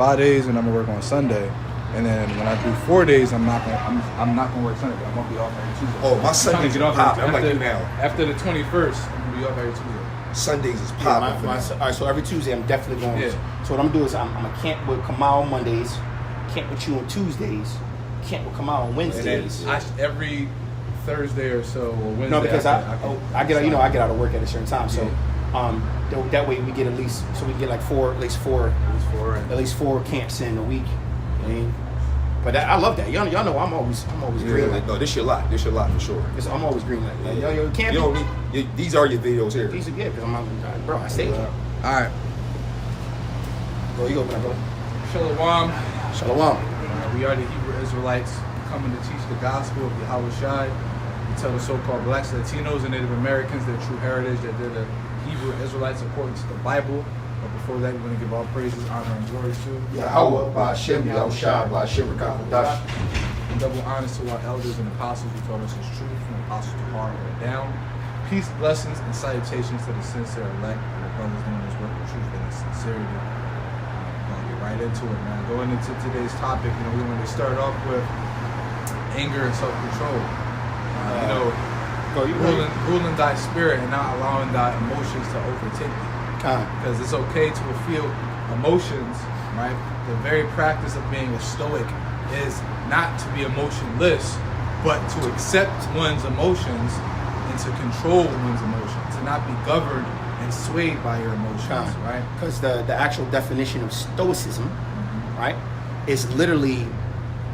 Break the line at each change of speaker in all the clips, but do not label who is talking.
5 days and I'm gonna work on Sunday. And then when I do 4 days, I'm not gonna work Sunday, but I'm gonna be off every Tuesday.
Oh, my Sundays
get off
popping. I'm
after,
like you now.
After the 21st, I'm gonna be off every Tuesday.
Sundays is
Yeah,
popping.
all right, so every Tuesday I'm definitely going.
Yeah.
So what I'm doing is I'm gonna camp with Kamal on Mondays, camp with you on Tuesdays, camp with Kamal on
And
Wednesdays.
then every Thursday or so, or Wednesday.
No, because I get
I
out of work at a certain time, so that way we get at least at least four camps in a week. I mean, but I love that. Y'all know I'm always green.
No, this your lot. This your lot for sure.
I'm always green like yo camping.
You don't need. These are your videos here.
These are good because I stay here.
All right.
Bro, you open up, bro.
Shalom.
Shalom.
We are the Hebrew Israelites coming to teach the gospel of Yahweh Shai. We tell the so-called blacks, Latinos, and Native Americans their true heritage, that they're the Hebrew Israelites according to the Bible. But before that, we're going to give all praises, honor, and glory to
Yahweh, Ba'Shem, Yahushua, Ba'Shem, Rakakadash.
and double honors to our elders and apostles who taught us His truth, from apostles to hard way down. Peace, blessings, and salutations to the sincere elect, and the brothers doing this work with truth and sincerity. We're going to get right into it, man. Going into today's topic, we want to start off with anger and self-control. Ruling thy spirit and not allowing thy emotions to overtake you. Because it's okay to feel emotions, right? The very practice of being a stoic is not to be emotionless, but to accept one's emotions and to control one's emotions, to not be governed and swayed by your emotions, right?
Because the actual definition of stoicism, right, is literally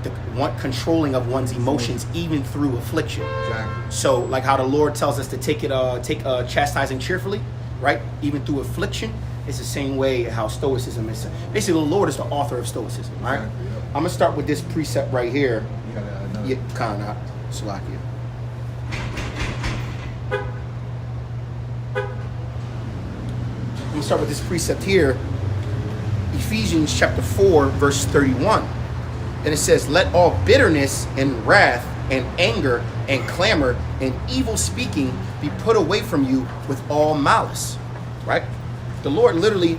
the controlling of one's emotions even through affliction.
Exactly.
So like how the Lord tells us to take chastising cheerfully, right? Even through affliction, it's the same way how stoicism is. Basically, the Lord is the author of stoicism, right?
Exactly, yep.
I'm gonna start with this precept right here.
You got another.
Yeah, kind of, Salakia. I'm gonna start with this precept here, Ephesians chapter 4, verse 31. And it says, let all bitterness and wrath and anger and clamor and evil speaking be put away from you with all malice, right? The Lord literally,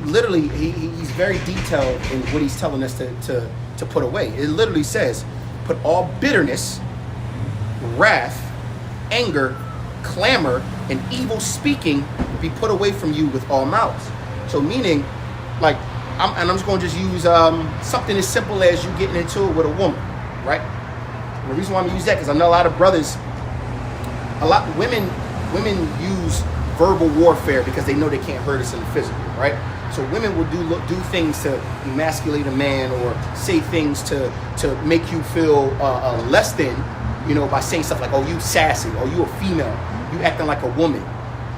he's very detailed in what he's telling us to put away. It literally says, put all bitterness, wrath, anger, clamor, and evil speaking be put away from you with all malice. So meaning, like, I'm just going to just use something as simple as you getting into it with a woman, right? And the reason why I'm going to use that, because I know a lot of brothers, women use verbal warfare because they know they can't hurt us in the physical, right? So women will do things to emasculate a man or say things to make you feel less than, by saying stuff like, oh, you sassy, or you a female, you acting like a woman,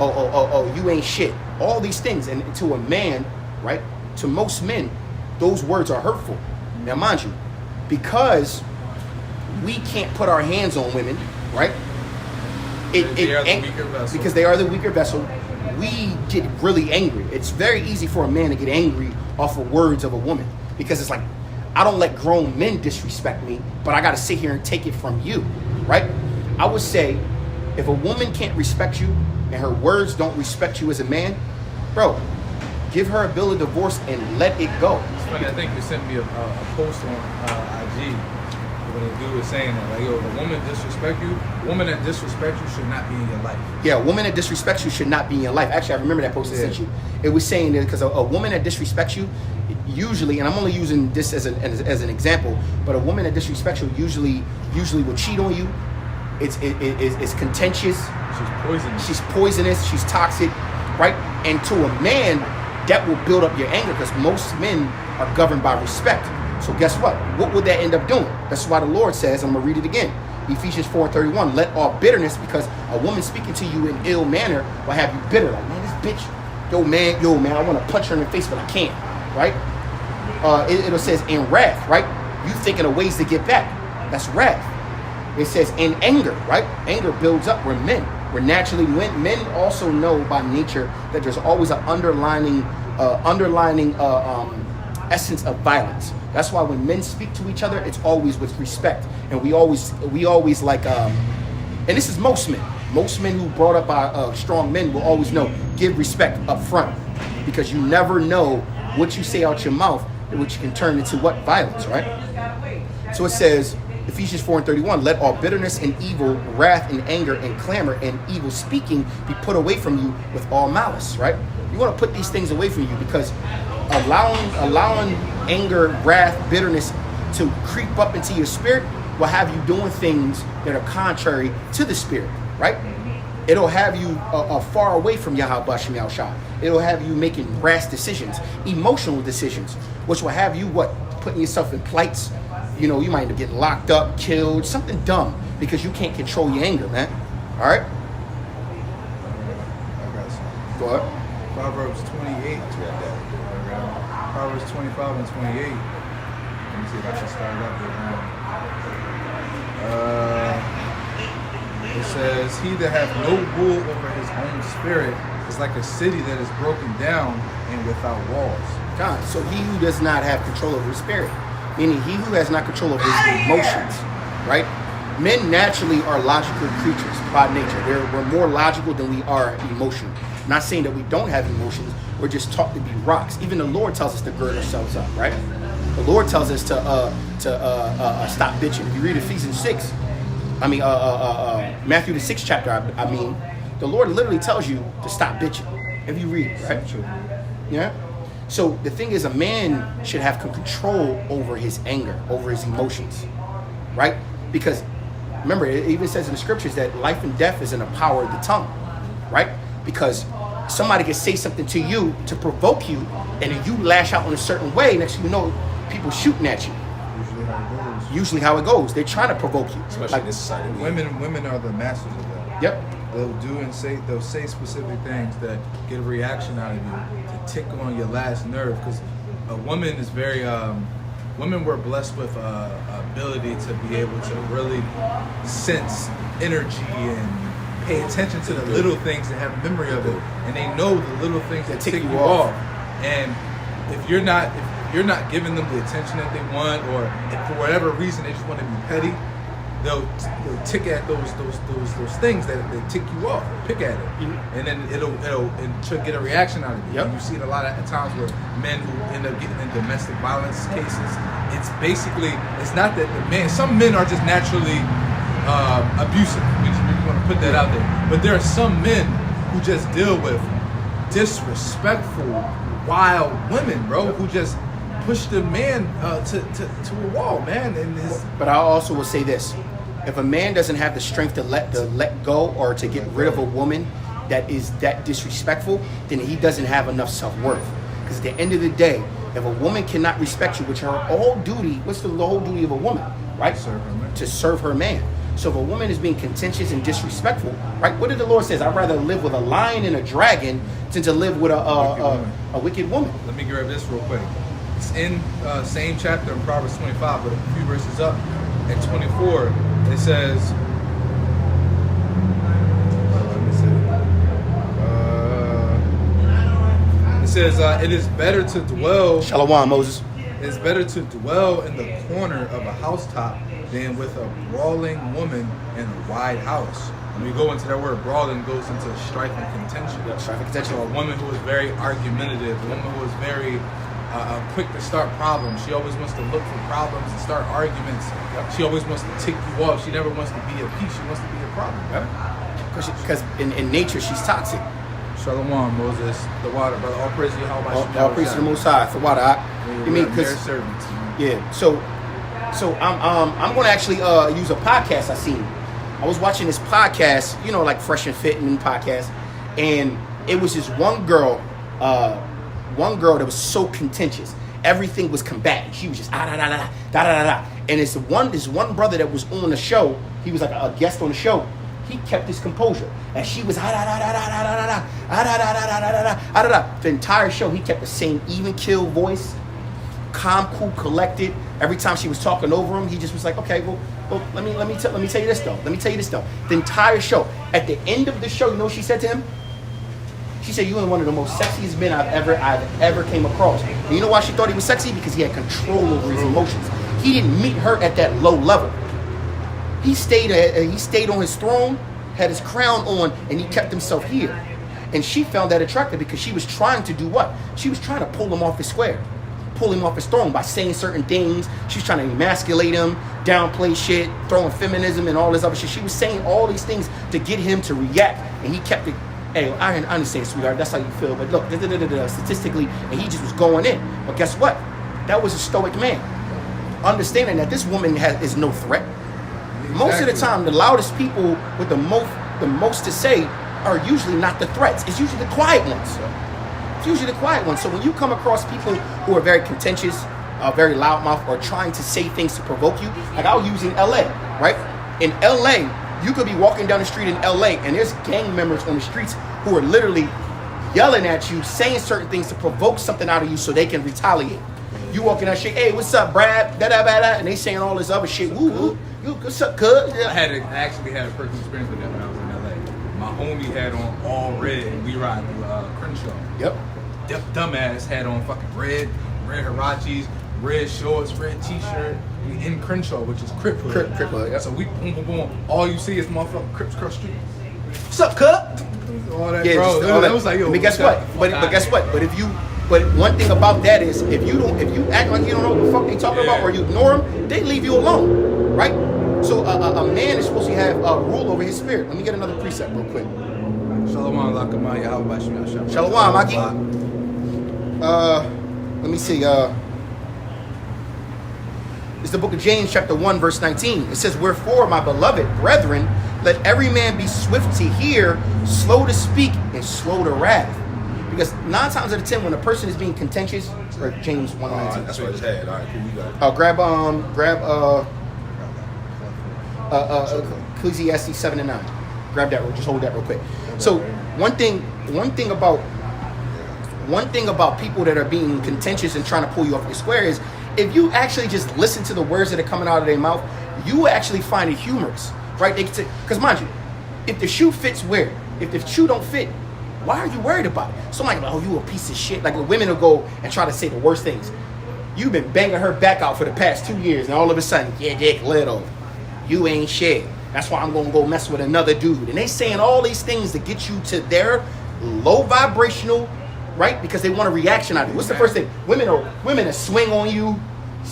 oh, you ain't shit. All these things, and to a man, right? To most men, those words are hurtful. Now, mind you, because we can't put our hands on women, right? Because they are the weaker vessel, we get really angry. It's very easy for a man to get angry off of words of a woman, because it's like, I don't let grown men disrespect me, but I got to sit here and take it from you, right? I would say, if a woman can't respect you and her words don't respect you as a man, bro, give her a bill of divorce and let it go.
It's funny, I think you sent me a post on IG when a dude was saying that, like, yo, if a woman disrespect you, woman that disrespect you should not be in your life.
Yeah, a woman that disrespects you should not be in your life. Actually, I remember that post I sent you. It was saying that because a woman that disrespects you, usually, and I'm only using this as an example, but a woman that disrespects you usually will cheat on you. It's contentious. She's poisonous. She's toxic, right? And to a man, that will build up your anger, because most men are governed by respect. So guess what? What would that end up doing? That's why the Lord says, I'm going to read it again. Ephesians 4:31, let all bitterness, because a woman speaking to you in ill manner will have you bitter. Like, man, this bitch, yo man, I want to punch her in the face, but I can't, right? It says in wrath, right? You thinking of ways to get back. That's wrath. It says in anger, right? Anger builds up. We're men. We're naturally men also know by nature that there's always an underlining essence of violence. That's why when men speak to each other, it's always with respect, and we always like and this is most men. Most men who brought up by strong men will always know, give respect up front, because you never know what you say out your mouth which can turn into what? Violence, right? So it says, Ephesians 4:31, let all bitterness and evil, wrath and anger and clamor and evil speaking be put away from you with all malice, right? You want to put these things away from you, because allowing anger, wrath, bitterness to creep up into your spirit will have you doing things that are contrary to the spirit, right? It'll have you far away from Yahweh Shem Yahushua. It'll have you making rash decisions, emotional decisions, which will have you putting yourself in plights. You know, you might end up getting locked up, killed, something dumb, because you can't control your anger, man. All right? Go ahead.
Proverbs 28. Proverbs 25 and 28. Let me see if I should start it up here. It says, he that hath no rule over his own spirit is like a city that is broken down and without walls.
God, so he who does not have control over his spirit, meaning he who has not control over his emotions, right? Men naturally are logical creatures by nature. We're more logical than we are emotional. I'm not saying that we don't have emotions. We're just taught to be rocks. Even the Lord tells us to gird ourselves up, right? The Lord tells us to stop bitching. If you read Ephesians 6, Matthew the 6th chapter, the Lord literally tells you to stop bitching. If you read, right? Yeah. So the thing is, a man should have control over his anger, over his emotions, right? Because remember, it even says in the scriptures that life and death is in the power of the tongue, right? Because somebody can say something to you to provoke you, and then you lash out in a certain way. Next thing you know, people shooting at you. Usually how it goes. They're trying to provoke you.
Especially
like
in this society.
Women are the masters of that.
Yep.
They'll say specific things that get a reaction out of you to tickle on your last nerve, because a woman is very women were blessed with ability to be able to really sense energy and pay attention to the little things and have memory of it, and they know the little things that tick you off. And if you're not giving them the attention that they want, or if for whatever reason they just want to be petty, they'll tick at those things that tick you off, pick at it, and then it'll get a reaction out of you.
Yep.
And you see it a lot of times where men who end up getting in domestic violence cases, it's not that the man. Some men are just naturally abusive. We want to put that out there, but there are some men who just deal with disrespectful, wild women, bro, who just push the man to a wall, man.
But I also will say this: if a man doesn't have the strength to let go or to get rid of a woman that is that disrespectful, then he doesn't have enough self-worth. Because at the end of the day, if a woman cannot respect you, which her whole duty, what's the whole duty of a woman, right? To serve her man. So if a woman is being contentious and disrespectful, right? What did the Lord says? I'd rather live with a lion and a dragon than to live with a wicked woman.
Let me grab this real quick. It's in same chapter in Proverbs 25, but a few verses up at 24. It says, it is better to dwell.
Shalom, Moses.
It's better to dwell in the corner of a housetop than with a brawling woman in a wide house. When we go into that word, brawling goes into strife and contention.
Yeah, strife and contention.
So a woman who is very argumentative, a woman who is very quick to start problems. She always wants to look for problems and start arguments. She always wants to tick you off. She never wants to be at peace. She wants to be a problem.
Because in nature, she's toxic.
Shalom, Moses. The water, brother. All praise to Yahweh.
All praise to the Most High. The water.
You mean because servants?
Yeah. So I'm going to actually use a podcast I seen. I was watching this podcast, like Fresh and Fit and podcast, and it was this one girl that was so contentious. Everything was combating. She was just da da da da da da da. And this one brother that was on the show. He was like a guest on the show. He kept his composure, and she was da da da da da da da da da da da da. The entire show, he kept the same even keel voice, calm, cool, collected. Every time she was talking over him, he just was like, okay, well, let me tell you this though. The entire show. At the end of the show, you know what she said to him? She said, "You are one of the most sexiest men I've ever came across." And you know why she thought he was sexy? Because he had control over his emotions. He didn't meet her at that low level. He stayed on his throne, had his crown on, and he kept himself here. And she found that attractive because she was trying to do what? She was trying to pull him off his square, pull him off his throne by saying certain things. She's trying to emasculate him, downplay shit, throwing feminism and all this other shit. She was saying all these things to get him to react, and he kept it. Hey, I understand, sweetheart. That's how you feel, but look, statistically, and he just was going in. But guess what? That was a stoic man, understanding that this woman is no threat. Exactly. Most of the time, the loudest people with the most to say are usually not the threats. It's usually the quiet ones. It's usually the quiet ones. So when you come across people who are very contentious, very loudmouth, or trying to say things to provoke you, like I'll use in LA, right? In LA, you could be walking down the street in LA and there's gang members on the streets who are literally yelling at you, saying certain things to provoke something out of you so they can retaliate. You walking that shit, hey, what's up, Brad? Da-da-da-da, and they saying all this other shit. Woo, woo. You, what's up, cuz? Yeah.
I actually had a personal experience with that when I was in LA. My homie had on all red and we ride through Crenshaw.
Yep.
Dumbass had on fucking red Hirachis, red shorts, red t-shirt. We in Crenshaw, which is Crip Hood.
Crip Hood, yeah.
So we boom, boom, boom. All you see is motherfucking Crips across the street.
What's up, cuz?
All that,
yeah,
bro.
All that.
It was like, yo,
but guess what? But guess what? But one thing about that is if you act like you don't know what the fuck they talking about, or you ignore them, they leave you alone, right? So a man is supposed to have rule over his spirit. Let me get another precept real quick.
Shalom, lakamah, Yahweh, Shalom.
Shalom, Maki. Let me see. It's the book of James, chapter 1, verse 19. It says, "Wherefore, my beloved brethren, let every man be swift to hear, slow to speak, and slow to wrath." Because 9 times out of 10, when a person is being contentious, or James 1:19.
That's what I just had. All right, cool. You got it.
Grab Ecclesiastes 7:9. Grab that. Just hold that real quick. So one thing about people that are being contentious and trying to pull you off your square is if you actually just listen to the words that are coming out of their mouth, you will actually find it humorous, right? Because mind you, if the shoe fits where, if the shoe don't fit, why are you worried about it? So I'm like, oh, you a piece of shit. Like women will go and try to say the worst things. You've been banging her back out for the past 2 years, and all of a sudden, yeah, dick little, you ain't shit. That's why I'm gonna go mess with another dude. And they saying all these things to get you to their low vibrational, right? Because they want a reaction out of you. What's the first thing? Women will swing on you,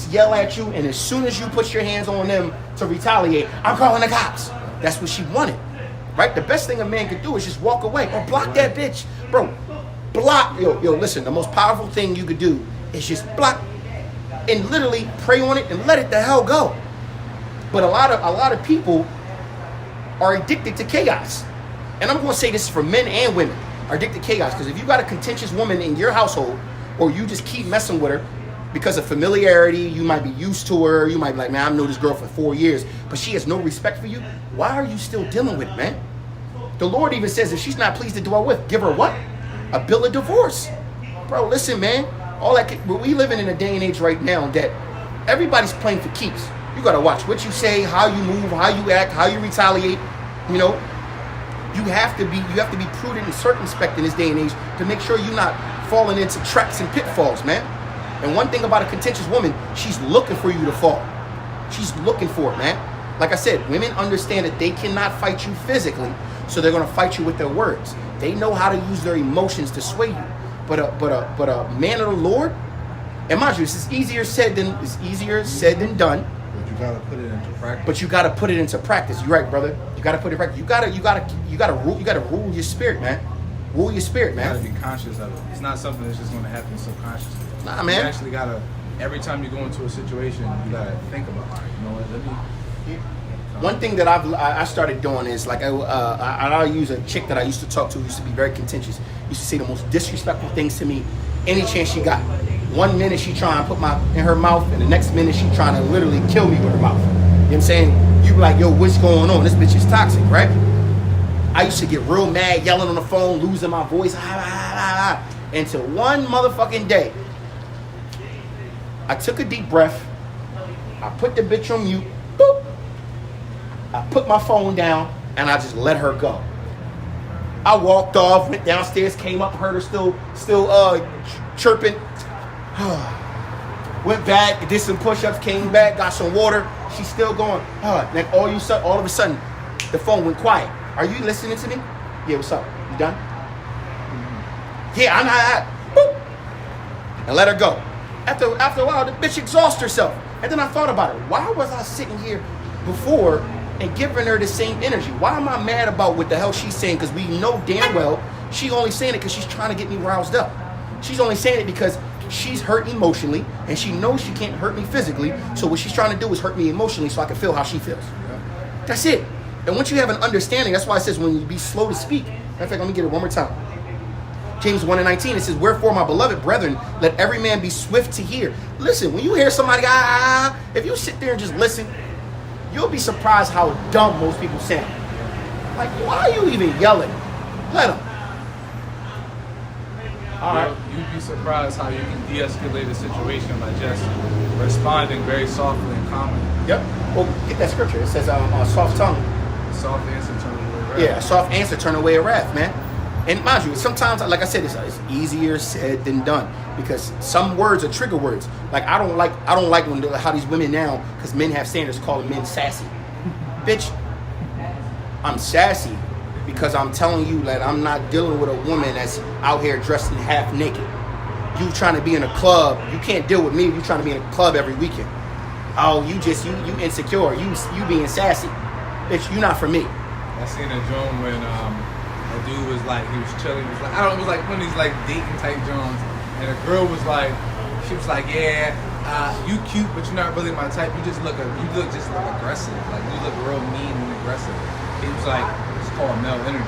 yell at you, and as soon as you put your hands on them to retaliate, I'm calling the cops. That's what she wanted, right? The best thing a man could do is just walk away or block that bitch, bro. Block, yo. Listen, the most powerful thing you could do is just block and literally pray on it and let it the hell go. But a lot of people are addicted to chaos, and I'm going to say this for men and women. Are addicted to chaos, because if you got a contentious woman in your household, or you just keep messing with her because of familiarity, you might be used to her, you might be like, man, I've known this girl for 4 years, but she has no respect for you. Why are you still dealing with it, man? The Lord even says if she's not pleased to dwell with, give her what? A bill of divorce. Bro, listen, man. We living in a day and age right now that everybody's playing for keeps. You gotta watch what you say, how you move, how you act, how you retaliate. You know, you have to be prudent and circumspect in this day and age to make sure you're not falling into traps and pitfalls, man. And one thing about a contentious woman, she's looking for you to fall. She's looking for it, man. Like I said, women understand that they cannot fight you physically, so they're gonna fight you with their words. They know how to use their emotions to sway you. But a man of the Lord, and mind you, this is easier said than done.
You gotta put it into practice.
But you gotta put it into practice. You're right, brother. You gotta put it in practice. You gotta rule your spirit, man. Rule your spirit, man.
You gotta be conscious of it. It's not something that's just gonna happen subconsciously.
Nah, man.
You actually gotta, every time you go into a situation, you gotta think about, all right, you know what, let me.
One thing that I started doing is like I use a chick that I used to talk to who used to be very contentious. Used to say the most disrespectful things to me any chance she got. 1 minute she trying to put in her mouth, and the next minute she trying to literally kill me with her mouth. You know what I'm saying? You be like, yo, what's going on? This bitch is toxic, right? I used to get real mad, yelling on the phone, losing my voice, until one motherfucking day, I took a deep breath, I put the bitch on mute, boop, I put my phone down, and I just let her go. I walked off, went downstairs, came up, heard her still chirping. Went back, did some push-ups, came back, got some water. She's still going. Then all of a sudden, the phone went quiet. Are you listening to me? Yeah, what's up? You done? Yeah, I'm not. Boop. And let her go. After a while, the bitch exhausts herself. And then I thought about it. Why was I sitting here before and giving her the same energy? Why am I mad about what the hell she's saying? Because we know damn well she only saying it because she's trying to get me roused up. She's only saying it because she's hurt emotionally, and she knows she can't hurt me physically. So what she's trying to do is hurt me emotionally so I can feel how she feels. That's it. And once you have an understanding, that's why it says when you be slow to speak. Matter of fact, let me get it one more time. James 1:19, it says, wherefore, my beloved brethren, let every man be swift to hear. Listen, when you hear somebody, if you sit there and just listen, you'll be surprised how dumb most people sound. Like, why are you even yelling? Let them. All right.
You'd be surprised how you can de-escalate a situation by just responding very softly and calmly.
Yep. Well, get that scripture. It says, soft tongue.
Soft answer turn away wrath.
Yeah, a soft answer turn away a wrath, man. And mind you, sometimes, like I said, it's easier said than done because some words are trigger words. Like I don't like when how these women now, because men have standards, calling men sassy. Bitch, I'm sassy because I'm telling you that I'm not dealing with a woman that's out here dressed in half naked. You trying to be in a club, you can't deal with me. You trying to be in a club every weekend. Oh, you insecure. You being sassy, bitch. You not for me.
I seen a joint when a dude was like, he was chilling. It was like, it was like one of these like dating type joints, and a girl was like, she was like, yeah, you cute, but you're not really my type. You look just like aggressive. Like you look real mean and aggressive. He was like, it's called male energy.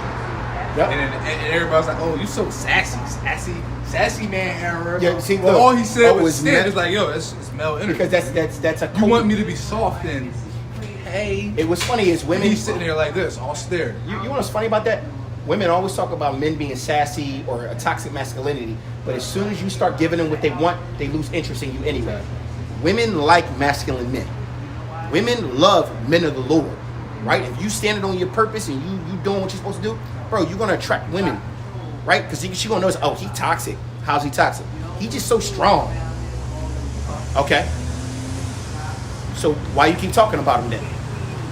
Yep. And everybody's like, oh, you so sassy man error.
Yeah, see,
well,
look,
all he said was it's like, yo, it's male energy.
Because that's a.
You want me to be soft and hey.
It was funny is women.
He's sitting there like this, all staring.
You know what's funny about that? Women always talk about men being sassy or a toxic masculinity, but as soon as you start giving them what they want, they lose interest in you anyway. Women like masculine men. Women love men of the Lord, right? If you standing on your purpose and you doing what you're supposed to do, bro, you're gonna attract women, right? Because she gonna notice, oh, he toxic. How's he toxic? He just so strong. Okay. So why you keep talking about him then?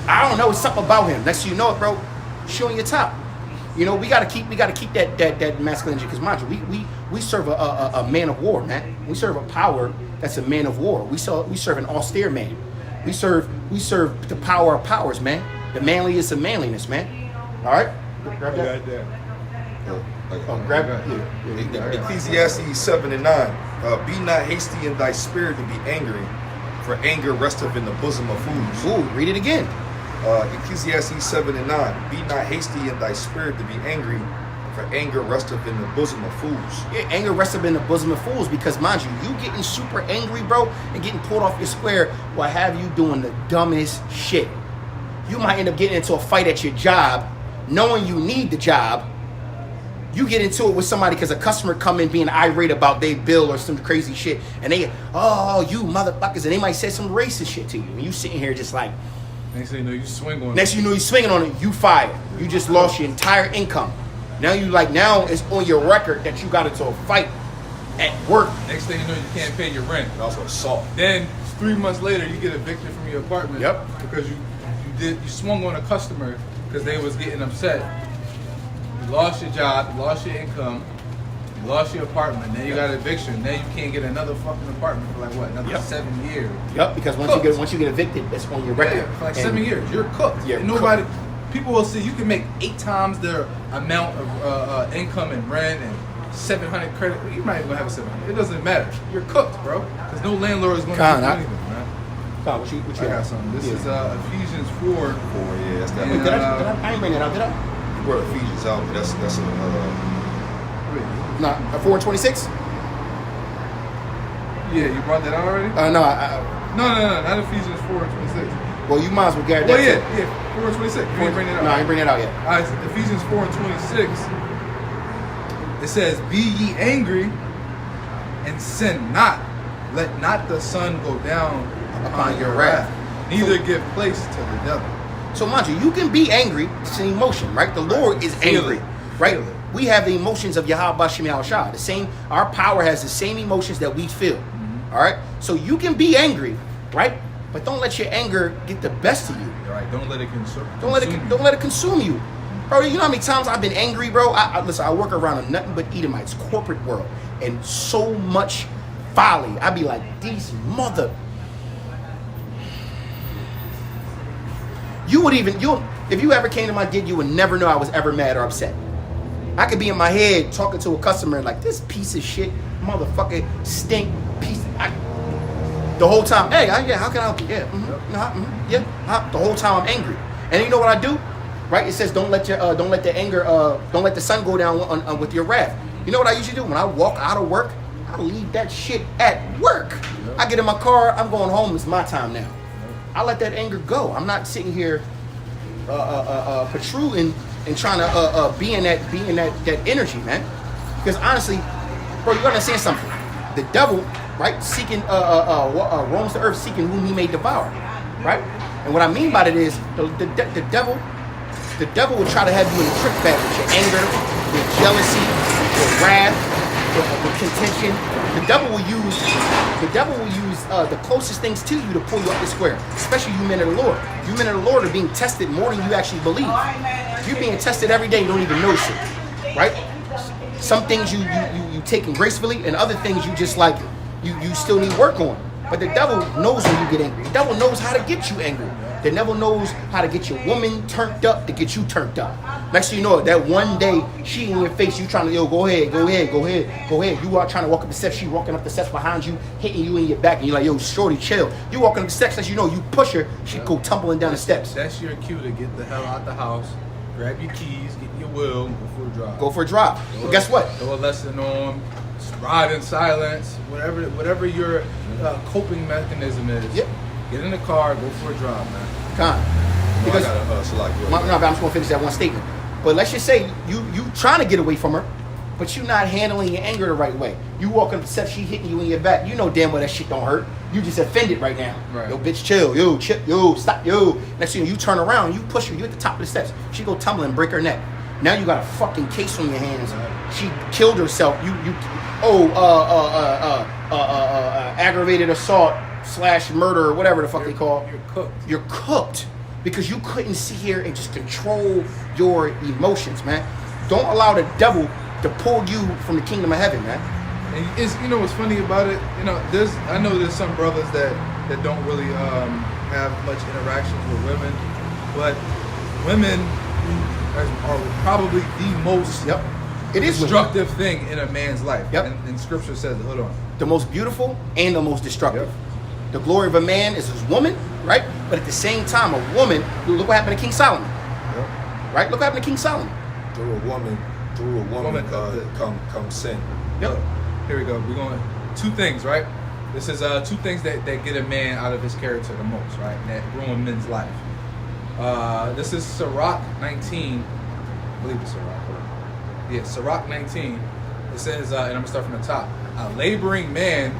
I don't know. It's something about him. Next thing you know it, bro, she on your top. You know, we gotta keep that masculine energy because mind you, we serve a man of war, man. We serve a power that's a man of war. We serve an austere man. We serve the power of powers, man. The manliest of manliness, man. All right, grab that. Grab it.
Ecclesiastes 7:9. Be not hasty in thy spirit to be angry, for anger resteth in the bosom of fools.
Ooh, read it again.
Ecclesiastes 7:9. Be not hasty in thy spirit to be angry, for anger resteth in the bosom of fools.
Yeah, anger resteth in the bosom of fools because, mind you getting super angry, bro, and getting pulled off your square will have you doing the dumbest shit. You might end up getting into a fight at your job, knowing you need the job. You get into it with somebody because a customer come in being irate about their bill or some crazy shit, and they, oh, you motherfuckers, and they might say some racist shit to you, and you sitting here just like.
Next thing you know, you swing on it.
Next thing you know, you swinging on it, you fired. You just lost your entire income. Now it's on your record that you got into a fight at work.
Next thing you know, you can't pay your rent.
And also assault.
Then 3 months later, you get evicted from your apartment.
Yep.
Because you swung on a customer because they was getting upset. You lost your job, you lost your income, you lost your apartment, then you got eviction. Then you can't get another fucking apartment for like what, another 7 years.
Yep, because once you get evicted, it's on your record.
Yeah, for like 7 years. You're cooked.
Yeah,
nobody people will see you can make 8 times their amount of income and rent and 700 credit. You might even have a 700. It doesn't matter. You're cooked, bro. Because no landlord is going to do anything, man.
Con, what you
I got something. This is Ephesians 4.
Yeah, that's that.
Wait, did I ain't bring that out, did I?
You brought Ephesians out, but that's
Nah, 4:26?
Yeah, you brought that out already?
No,
No, not Ephesians 4:26.
Well, you might as well get that.
Well, yeah, 4:26. You didn't bring that out.
No, I didn't bring that out yet.
All right, Ephesians 4:26. It says, "Be ye angry, and sin not. Let not the sun go down upon your wrath. Neither give place to the devil."
So, mind you can be angry. It's an emotion, right? The Lord is angry, right? We have the emotions of Yahweh Shem Yahushua. The same. Our power has the same emotions that we feel. All right. So you can be angry, right? But don't let your anger get the best of you.
All right. Don't let it consume.
Don't let it consume you, bro. You know how many times I've been angry, bro? Listen. I work around a nothing but Edomites corporate world, and so much folly. I'd be like, these mother. If you ever came to my gig, you would never know I was ever mad or upset. I could be in my head talking to a customer like, this piece of shit, motherfucker, stink, piece. The whole time, hey, yeah, how can I help you? Yeah, the whole time I'm angry. And you know what I do? Right? It says don't let the sun go down on with your wrath. You know what I usually do? When I walk out of work, I leave that shit at work. I get in my car, I'm going home, it's my time now. I let that anger go. I'm not sitting here protruding and trying to be in that energy, man. Because honestly, bro, you gotta understand something. The devil, right, seeking roams the earth, seeking whom he may devour, right? And what I mean by that is the devil will try to have you in the trick bag with your anger, your jealousy, your wrath, your contention. The devil will use the closest things to you to pull you up the square, especially you men of the Lord. You men of the Lord are being tested more than you actually believe. You're being tested every day, you don't even notice it, right? Some things you taking gracefully, and other things you just like, you still need work on. But the devil knows when you get angry. The devil knows how to get you angry. The devil knows how to get your woman turned up to get you turned up. Next thing you know, that one day she in your face, you trying to, go ahead. You are trying to walk up the steps, she walking up the steps behind you, hitting you in your back, and you're like, yo, shorty, chill. You walking up the steps, as you know, you push her, she go tumbling down the steps.
That's your cue to get the hell out the house, grab your keys, get your wheel,
go for a drive. But guess what?
Throw a lesson on, ride in silence, whatever your coping mechanism is.
Yep.
Get in the car, go for a drive, man.
Because I'm just going to finish that one statement. But let's just say you trying to get away from her, but you're not handling your anger the right way. You walk up the steps, she hitting you in your back. You know damn well that shit don't hurt. You just offended right now.
Right.
Yo, bitch, chill. Yo, stop. Yo. Next thing you turn around, you push her. You at the top of the steps. She go tumbling, break her neck. Now you got a fucking case on your hands. Right. She killed herself. Aggravated assault / murder, or whatever the fuck they call. You're cooked because you couldn't sit here and just control your emotions, man. Don't allow the devil to pull you from the kingdom of heaven, man.
And it's, you know what's funny about it? You know, I know there's some brothers that don't really have much interactions with women, but women are probably the most destructive thing in a man's life.
Yep.
And scripture says, hold on.
The most beautiful and the most destructive. Yep. The glory of a man is his woman, right? But at the same time, a woman, look what happened to King Solomon.
Yep.
Right? Look what happened to King Solomon.
Through a woman come sin.
Yep.
Here we go. We're going two things, right? This is two things that get a man out of his character the most, right? That ruin men's life. This is Sirach 19. I believe it's Sirach. Yeah, Sirach 19. It says, and I'm going to start from the top. A laboring man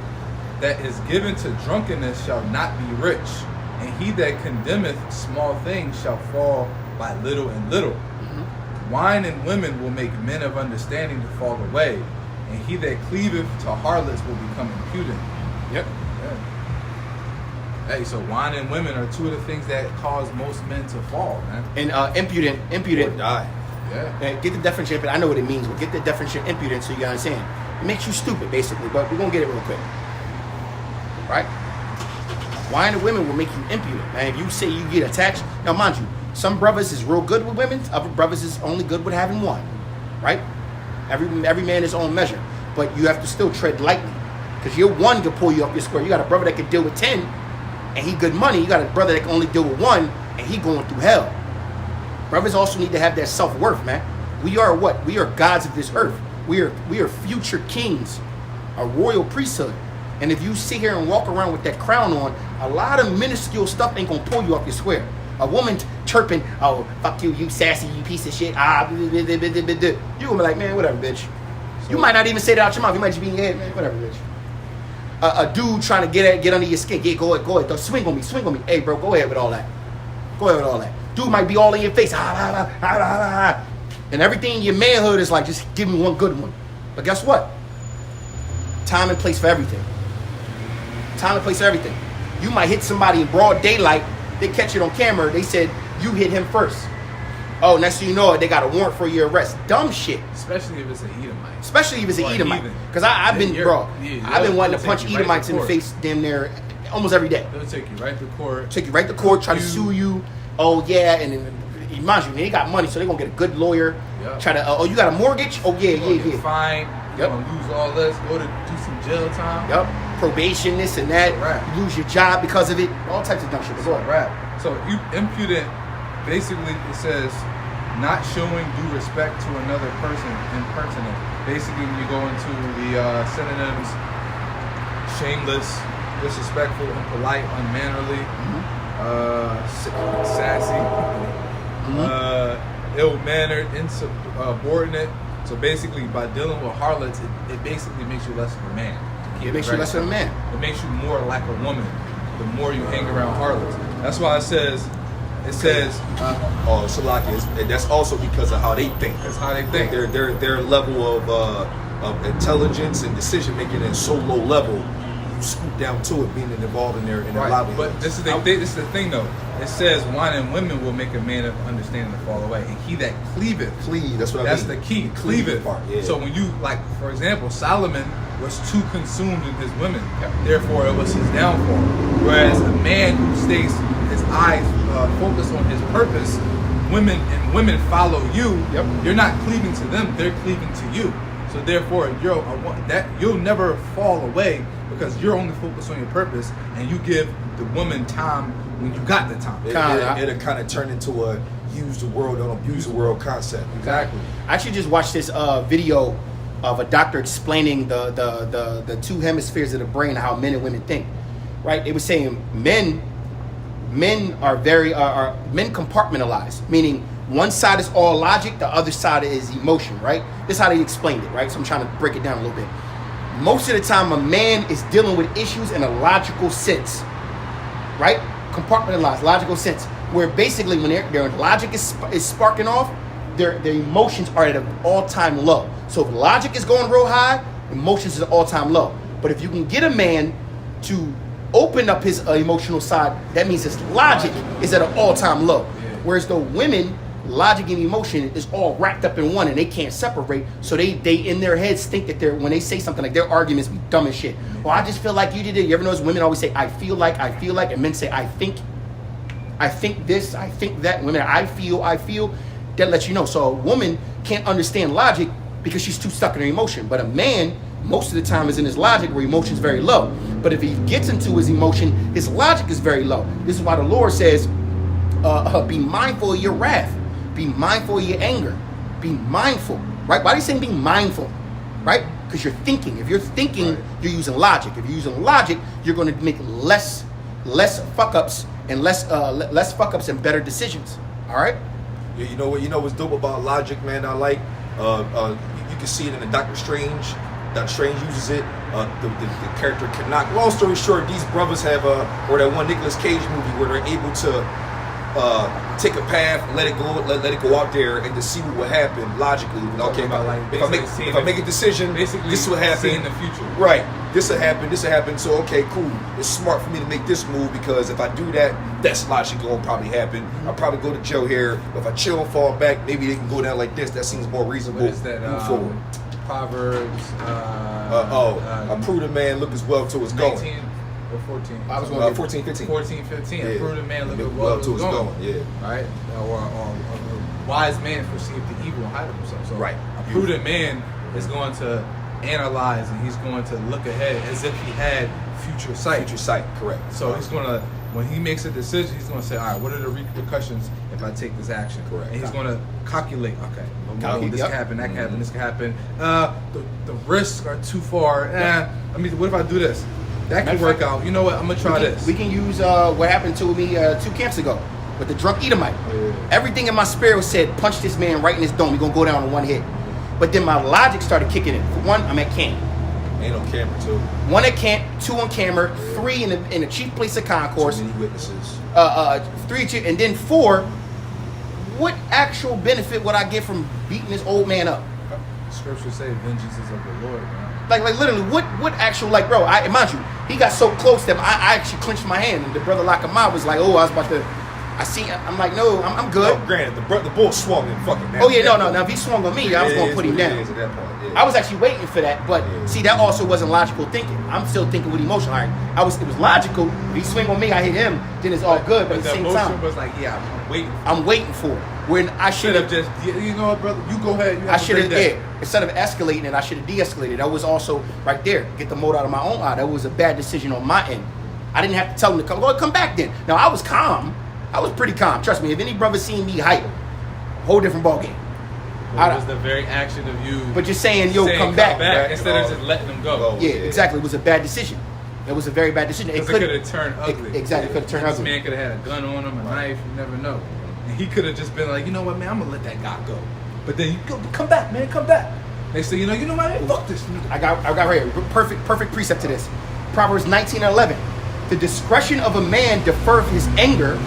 that is given to drunkenness shall not be rich, and he that condemneth small things shall fall by little and little. Mm-hmm. Wine and women will make men of understanding to fall away, and he that cleaveth to harlots will become impudent.
Yep.
Yeah. Hey, so wine and women are two of the things that cause most men to fall, man.
And impudent.
Or die.
Yeah. And get the definition. I know what it means, but get the definition impudent so you can understand. It makes you stupid, basically, but we're going to get it real quick. Right? Wine and women will make you impudent, man. If you say you get attached, now mind you, some brothers is real good with women, other brothers is only good with having one, right? Every man his own measure, but you have to still tread lightly, because your one can pull you up your square. You got a brother that can deal with 10, and he good money. You got a brother that can only deal with 1, and he going through hell. Brothers also need to have that self-worth, man. We are what? We are gods of this earth. We are future kings, a royal priesthood. And if you sit here and walk around with that crown on, a lot of minuscule stuff ain't gonna pull you off your square. A woman chirping, oh, fuck you, you sassy, you piece of shit, you gonna be like, man, whatever, bitch. You might not even say that out your mouth. You might just be in your head, man, whatever, bitch. A dude trying to get under your skin, yeah, go ahead, don't swing on me. Hey, bro, go ahead with all that. Dude might be all in your face, and everything in your manhood is like, just give me one good one. But guess what? Time and place for everything. You might hit somebody in broad daylight. They catch it on camera. They said you hit him first. Oh, next thing you know, they got a warrant for your arrest. Dumb shit.
Especially if it's an Edomite.
Especially if it's an
Or
Edomite.
heathen.
Because I've been, bro, I've been wanting to
they'll
punch
take you right
Edomites
to
in the
court.
face damn near almost every day.
They'll take you right to court.
Take you right to court, try to sue you. Oh, yeah, and then, mind you, they got money, so they're going to get a good lawyer.
Yep.
Try to, oh, you got a mortgage? Oh, yeah, yeah.
Fine. You're going to lose all this. Go to do some jail time.
Yep. Probation, this and that.
Right.
You lose your job because of it. All types of dumb shit.
So, right. So you impudent, basically it says not showing due respect to another person, impertinent. Basically, when you go into the synonyms, shameless, disrespectful, impolite, unmannerly, sassy, ill-mannered, insubordinate. So basically, by dealing with harlots, it basically makes you less of a man.
It makes you less of a man.
It makes you more like a woman the more you hang around harlots. That's why it says,
Salaki, that's also because of how they think.
That's how they think.
Their level of intelligence and decision making is so low level. You scoot down to it, being involved in their
right.
livelihood.
But this is the thing though. It says wine and women will make a man of understanding to fall away, and he that cleaveth.
That's what I mean.
That's the key. Cleaveth.
Part, yeah.
So when you, like, for example, Solomon was too consumed in his women, therefore it was his downfall. Whereas a man who stays his eyes focused on his purpose, women follow you.
Yep.
You're not cleaving to them; they're cleaving to you. So therefore, you'll never fall away because you're only focused on your purpose, and you give the woman time when you got the time.
It'll kind of turn into a use the world, don't abuse the world concept.
Exactly.
I actually just watched this video of a doctor explaining the two hemispheres of the brain and how men and women think. Right? It was saying men are men compartmentalized, meaning one side is all logic, the other side is emotion, right? This is how they explained it, right? So I'm trying to break it down a little bit. Most of the time, a man is dealing with issues in a logical sense, right? Compartmentalized, logical sense, where basically when their logic is sparking off, their emotions are at an all-time low. So if logic is going real high, emotions is at all-time low. But if you can get a man to open up his emotional side, that means his logic is at an all-time low.
Yeah.
Whereas the women, logic and emotion is all wrapped up in one and they can't separate. So they in their heads think that when they say something, like their arguments be dumb as shit. Well, I just feel like you did it. You ever notice women always say, I feel like, and men say, I think this, I think that. Women, I feel. That lets you know. So a woman can't understand logic because she's too stuck in her emotion. But a man, most of the time, is in his logic where emotion is very low. But if he gets into his emotion, his logic is very low. This is why the Lord says, be mindful of your wrath. Be mindful of your anger. Be mindful. Right? Why are you saying be mindful? Right? Because you're thinking. If you're thinking, right, you're using logic. If you're using logic, you're going to make less fuck ups and less fuck ups and better decisions. All right?
Yeah, you know what? You know what's dope about logic, man? I like. You can see it in the Doctor Strange. Doctor Strange uses it. The character Canuck. Long story short, these brothers have or that one Nicolas Cage movie where they're able to take a path, let it go out there, and to see what will happen logically. Okay, if I make a decision,
basically
this will happen
in the future.
Right. This will happen. So okay, cool. It's smart for me to make this move because if I do that, that's logical. Will probably happen. I'll probably go to jail here. But if I chill and fall back, maybe they can go down like this. That seems more reasonable.
What is that?
Move forward.
Proverbs.
A prudent man look as well to his
19
going.
or 14.
I was going
14, 15.
14, 15.
Yeah.
A prudent man look
well to his
going.
going. Yeah.
Right? Or a wise man perceive the evil and hide himself. So
right.
A prudent man is going to analyze and he's going to look ahead as if he had future sight.
Future sight, correct.
So he's going to, when he makes a decision, he's going to say, all right, what are the repercussions if I take this action?
Correct.
And he's going to calculate, okay, this
yep.
can happen, that can happen, this can happen. The risks are too far. I mean, what if I do this? That can work out. You know what? I'm going to try this.
We can use what happened to me 2 camps ago with the drunk Edomite. Everything in my spirit said, punch this man right in his dome. You're going to go down in one hit. But then my logic started kicking in. For one, I'm at camp.
Ain't on camera, too.
1 at camp, 2 on camera, 3 in the chief place of concourse.
Too many witnesses.
3, and then 4. What actual benefit would I get from beating this old man up?
Scripture say vengeance is of the Lord, man.
Like literally, what actual, like, bro, mind you, he got so close that I actually clenched my hand, and the brother Lakamah was like, oh, I was about to I'm like, no, I'm good.
No, granted, the bull swung and fucking.
Oh yeah, no. Now if he swung on me, I was gonna put him down.
At that point, yeah.
I was actually waiting for that, but see, that also wasn't logical thinking. I'm still thinking with emotion. All right, it was logical. If he swing on me, I hit him, then it's all good. But at the same time,
was like, yeah, I'm waiting.
I'm waiting for it. When I should have
just, you know what, brother, you go ahead.
I should have did. Instead of escalating it, I should have de-escalated. That was also right there. Get the mold out of my own eye. That was a bad decision on my end. I didn't have to tell him to come. Go come back then. Now I was calm. I was pretty calm. Trust me. If any brother seen me hype, whole different ball game.
It was the very action of you.
But just saying, yo, come back
instead of just letting them go.
Yeah, exactly. It was a bad decision. It was a very bad decision. It
could have turned ugly.
Exactly, could have turned ugly.
This man could have had a gun on him, a knife. You never know. And he could have just been like, you know what, man, I'm gonna let that guy go. But then you go, come back, man, come back. They say, you know what, man, fuck this nigga. I got right here. Perfect precept to this. Proverbs 19:11. The discretion of a man deferreth his anger,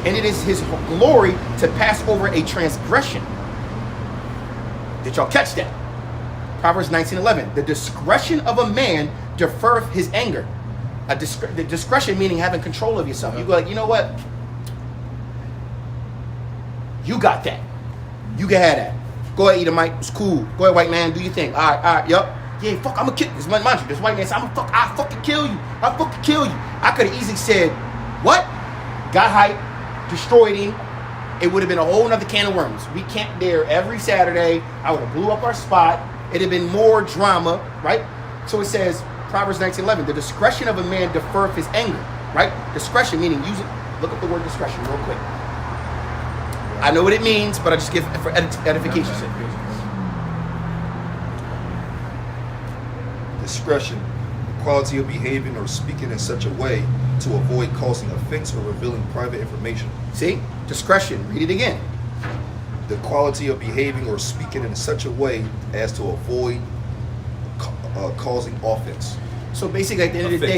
and it is his glory to pass over a transgression. Did y'all catch that? Proverbs 19:11. The discretion of a man deferreth his anger. The discretion meaning having control of yourself. You go like, you know what? You got that. You can have that. Go ahead, Edomite. It's cool. Go ahead, white man. Do your thing. All right. Yup. Yeah, fuck. I'm gonna kill. Mind you, this white man said, I fucking kill you. I fucking kill you. I could have easily said, what? Got hyped, destroyed him. It would have been a whole nother can of worms. We camped there every Saturday. I would have blew up our spot. It'd have been more drama, right? So it says, Proverbs 19:11, the discretion of a man deferreth his anger, right? Discretion meaning use it. Look up the word discretion real quick. I know what it means, but I just give for edification's sake.
Discretion, the quality of behaving or speaking in such a way to avoid causing offense or revealing private information.
See? Discretion. Read it again.
The quality of behaving or speaking in such a way as to avoid causing offense.
So basically, at the end of the day,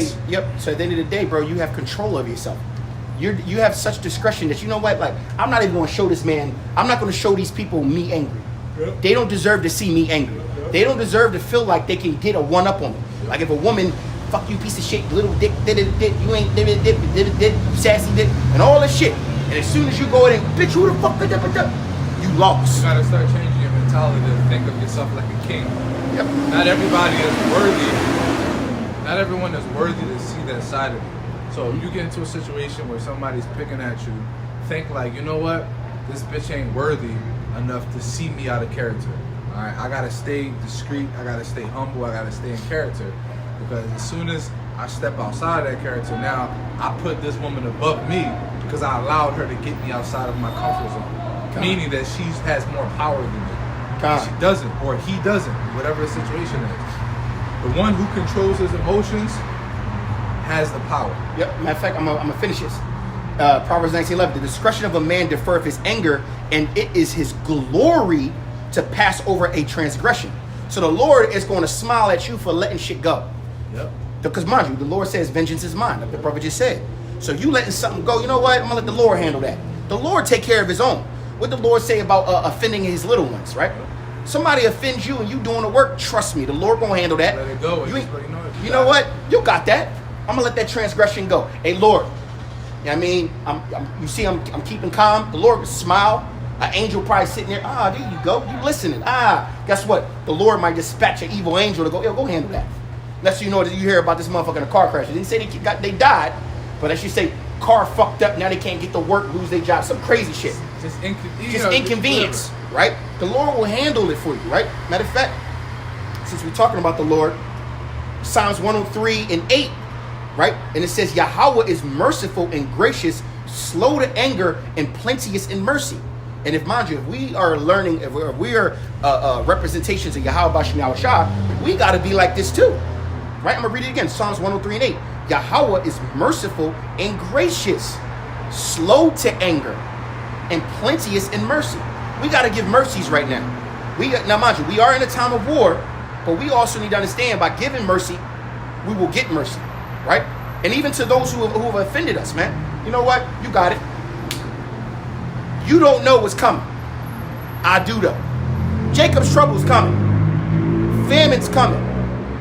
So at the end of the day, bro, you have control of yourself. You have such discretion that you know what? Like, I'm not even going to show this man. I'm not going to show these people me angry. Yep. They don't deserve to see me angry. Yep. They don't deserve to feel like they can get a one up on me. Yep. Like if a woman, fuck you, piece of shit, little dick, you ain't did, sassy dick, and all this shit. And as soon as you go in and bitch, who the fuck did that? You lost.
You gotta start changing your mentality to think of yourself like a king.
Yep.
Not everybody is worthy. Not everyone is worthy to see that side of you. So if you get into a situation where somebody's picking at you, think like, you know what? This bitch ain't worthy enough to see me out of character. All right, I gotta stay discreet. I gotta stay humble. I gotta stay in character, because as soon as I step outside of that character, now I put this woman above me because I allowed her to get me outside of my comfort zone. Meaning that she has more power than me. She doesn't, or he doesn't, whatever the situation is. The one who controls his emotions has the power.
Yep. Matter of fact, I'm gonna finish this. Proverbs 19:11. The discretion of a man deferreth his anger, and it is his glory to pass over a transgression. So the Lord is going to smile at you for letting shit go.
Yep.
Because mind you, the Lord says vengeance is mine, like the brother just said. So you letting something go, you know what? I'm gonna let the Lord handle that. The Lord take care of his own. What the Lord say about offending his little ones, right? Somebody offends you and you doing the work, trust me, the Lord gonna handle that.
Let it go.
You know what? You got that. I'm gonna let that transgression go. Hey, Lord, you know what I mean? You see, I'm keeping calm. The Lord will smile. An angel probably sitting there. There you go. You listening. Guess what? The Lord might dispatch an evil angel to go, yo, go handle that. Unless you know that you hear about this motherfucker in a car crash. They didn't say they died, but as you say, car fucked up, now they can't get to work, lose their job, some crazy shit.
Just
inconvenience, right? The Lord will handle it for you, right? Matter of fact, since we're talking about the Lord, Psalms 103:8, right? And it says, Yahweh is merciful and gracious, slow to anger, and plenteous in mercy. And if, mind you, if we are learning, if we are representations of Yahweh Bashem Yahushua, we got to be like this too, right? I'm going to read it again, Psalms 103:8. Yahweh is merciful and gracious, slow to anger, and plenteous in mercy. We got to give mercies right now. Now, mind you, we are in a time of war, but we also need to understand by giving mercy, we will get mercy, right? And even to those who have offended us, man. You know what? You got it. You don't know what's coming. I do though. Jacob's trouble's coming. Famine's coming.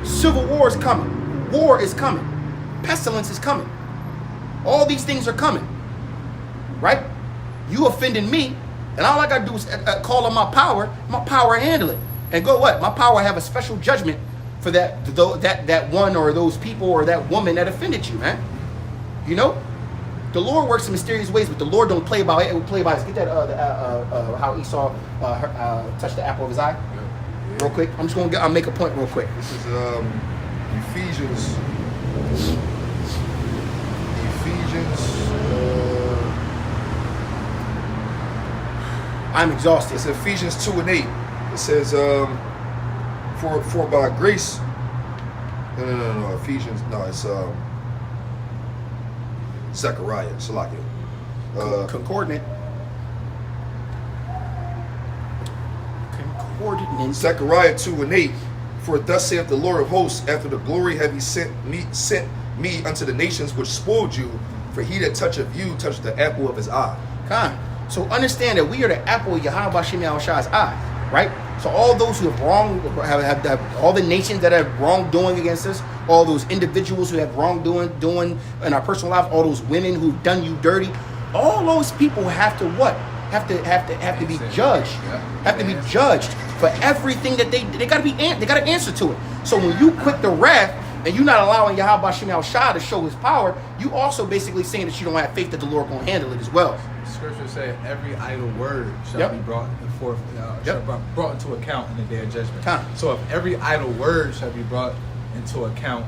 Civil war is coming. War is coming. Pestilence is coming. All these things are coming. Right? You offended me, and all I gotta do is call on my power handle it. And go what? My power have a special judgment for that one or those people or that woman that offended you, man. You know? The Lord works in mysterious ways, but the Lord don't play by it. Play by it. Get that how Esau touched the apple of his eye, real quick. I'm just gonna I'll make a point real quick.
This is Ephesians.
I'm exhausted.
It's Ephesians 2:8. It says, for by grace. No. Ephesians. No, it's Zechariah. Salakia.
Concordant.
Zechariah 2:8. For thus saith the Lord of hosts, after the glory have he sent me unto the nations which spoiled you, for he that toucheth you touched the apple of his eye.
So understand that we are the apple of Yahweh Bashim Yahushua's eye, right? So all those who have wronged, have all the nations that have wrongdoing against us, all those individuals who have wrongdoing in our personal life, all those women who've done you dirty, all those people have to what? Have to be judged. Have to be judged for everything that they gotta answer to it. So when you quit the wrath and you're not allowing Yahweh Bashim Yahushua to show his power, you also basically saying that you don't have faith that the Lord gonna handle it as well.
Scripture say every idle word shall be brought forth, shall be brought into account in the day of judgment. So if every idle word shall be brought into account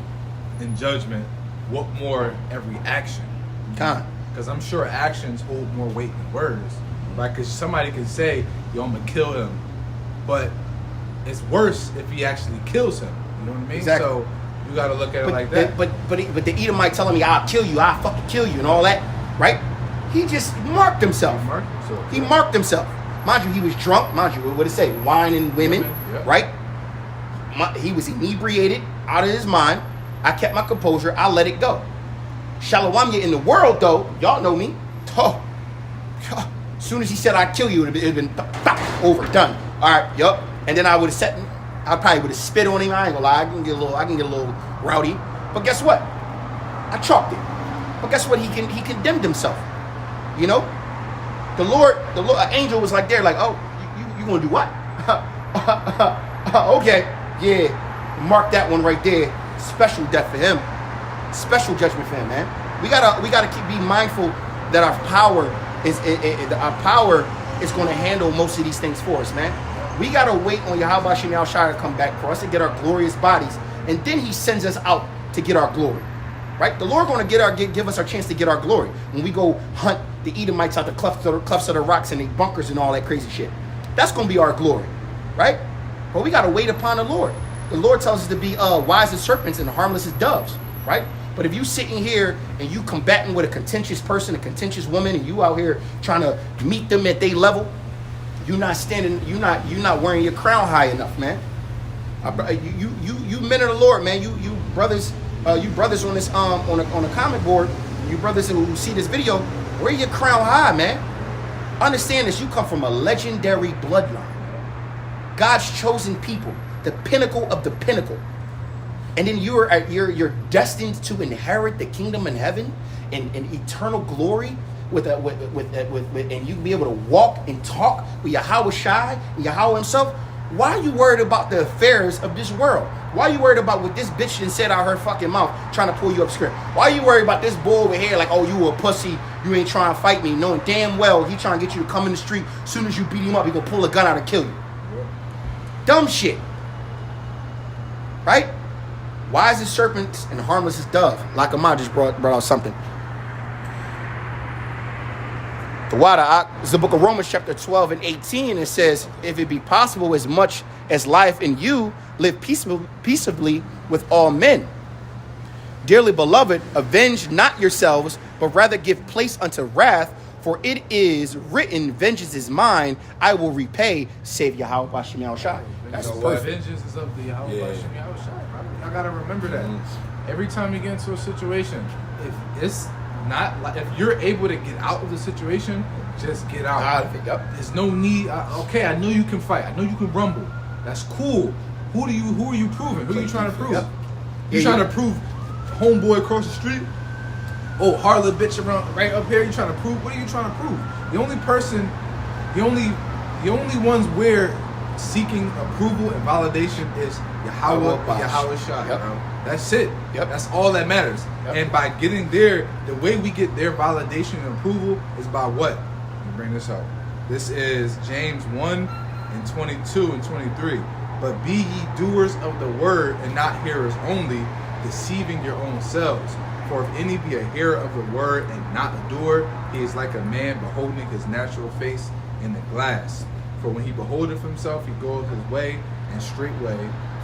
in judgment, what more every action? Because I'm sure actions hold more weight than words, right? Because somebody can say, "Yo, I'm gonna kill him," but it's worse if he actually kills him. You know what I mean?
Exactly.
So you got to look at it like that.
But the Edomite telling me, "I'll kill you, I'll fucking kill you," and all that, right? He just marked himself. He marked himself. Mind you, he was drunk. Mind you, what did it say? Wine and women, right? He was inebriated, out of his mind. I kept my composure. I let it go. Shalawamya in the world, though, y'all know me. Oh, as soon as he said I'd kill you, it would have been over, done. All right, yup. And then I would have said, I probably would have spit on him. I ain't gonna lie. I can get a little rowdy. But guess what? I chalked it. But guess what? He condemned himself. You know, the Lord, an angel was like there, like, oh, you gonna do what? Okay, yeah, mark that one right there. Special death for him, special judgment for him, man. We gotta be mindful that our power is going to handle most of these things for us, man. We gotta wait on Yahweh Shem Yahushua to come back for us to get our glorious bodies, and then He sends us out to get our glory. Right? The Lord going to give us our chance to get our glory when we go hunt the Edomites out the clefts of the rocks and the bunkers and all that crazy shit. That's going to be our glory, right? But we got to wait upon the Lord. The Lord tells us to be wise as serpents and harmless as doves, right? But if you sitting here and you combating with a contentious person, a contentious woman, and you out here trying to meet them at their level, you're not wearing your crown high enough, man. You men of the Lord, man. You brothers. You brothers on this on a comment board, you brothers who see this video, wear your crown high, man. Understand this, you come from a legendary bloodline. God's chosen people, the pinnacle of the pinnacle. And then you're destined to inherit the kingdom in heaven in eternal glory and you be able to walk and talk with Yahweh Shai, Yahweh himself. Why are you worried about the affairs of this world? Why are you worried about what this bitch done said out her fucking mouth trying to pull you up script? Why are you worried about this boy over here like, oh, you a pussy, you ain't trying to fight me, knowing damn well he trying to get you to come in the street. As soon as you beat him up, he gonna pull a gun out and kill you. Dumb shit. Right? Wise as serpents and harmless as dove. Like Ahmad just brought out something. The water is the book of Romans chapter 12 and 18. It says, if it be possible, as much as life in you, live peaceably with all men. Dearly beloved, avenge not yourselves, but rather give place unto wrath, for it is written, vengeance is mine, I will repay, save Yahweh Bashim Yahushua. That's perfect.
Vengeance is of the Yahweh Bashim Yahushua. I gotta remember that. Every time you get into a situation, if you're able to get out of the situation, just get out of it. Yep. There's no need. Okay, I know you can fight. I know you can rumble. That's cool. Who are you proving? Who are you trying to prove? Yep. You trying to prove homeboy across the street? oh, harlot bitch around right up here. You trying to prove? What are you trying to prove? The only person, the only ones we're seeking approval and validation is Yahweh and Yahweh Shai, bro. That's it.
Yep.
That's all that matters.
Yep.
And by getting there, the way we get their validation and approval is by what? Let me bring this up. This is James 1 and 22 and 23. But be ye doers of the word and not hearers only, deceiving your own selves. For if any be a hearer of the word and not a doer, he is like a man beholding his natural face in the glass. For when he beholdeth himself, he goeth his way, and straightway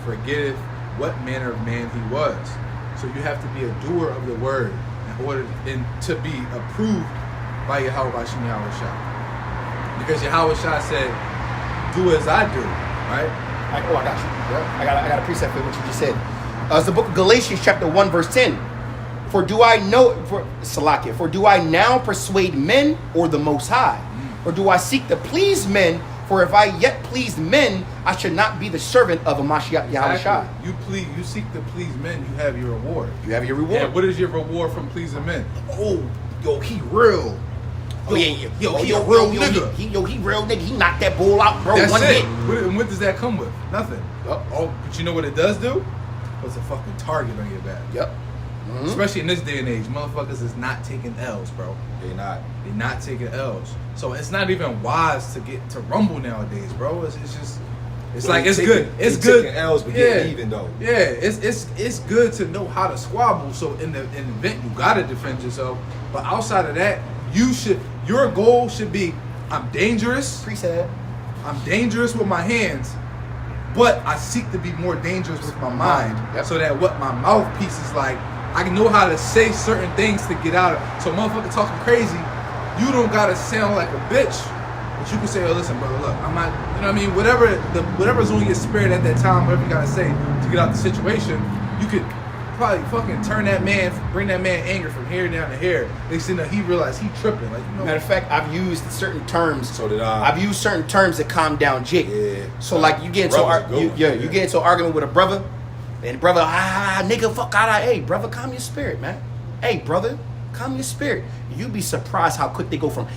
forgetteth what manner of man he was. So you have to be a doer of the word in order to be approved by Yahweh Hashem Yahweh Shai. Because Yahweh Shai said, do as I do, right?
I got you. Yep. I got a precept for what you just said. It's the book of Galatians, chapter 1, verse 10. For do I now persuade men or the Most High? Or do I seek to please men? For if I yet pleased men, I should not be the servant of a Mashiach Yahweh Shai.
You seek to please men, you have your reward.
You have your reward.
And what is your reward from pleasing men?
Oh, yo, he real. Oh, yeah. Yo, he a real nigga. He real nigga. He knocked that bull out, bro.
That's
one
it.
hit.
And what does that come with? Nothing.
Yep.
Oh, but you know what it does do? It's a fucking target on your back.
Yep. Mm-hmm.
Especially in this day and age, motherfuckers is not taking L's, bro.
They're not.
They're not taking L's. So it's not even wise to get to rumble nowadays, bro. It's just, it's
Well,
like it's
taking-
good. It's
they
good.
taking L's, but getting even though.
Yeah, it's good to know how to squabble. So in the event you gotta defend yourself, but outside of that, your goal should be, I'm dangerous.
Precept.
I'm dangerous with my hands, but I seek to be more dangerous with my mind.
Yep.
So that what my mouthpiece is like, I know how to say certain things to get out of. So motherfucker talking crazy, you don't gotta sound like a bitch, but you can say, oh listen, brother, look, I'm not, you know what I mean? Whatever's on your spirit at that time, whatever you gotta say to get out the situation, you could probably fucking turn that man, bring that man anger from here down to here. They said no, he realized he tripping. Like, you know,
Matter of fact, I've used certain terms.
So did I.
I've used certain terms to calm down Jake.
Yeah.
So like you get into you get into an argument with a brother, and the brother, nigga, fuck out of, hey brother, calm your spirit, man. Hey brother, calm your spirit. You'd be surprised how quick they go from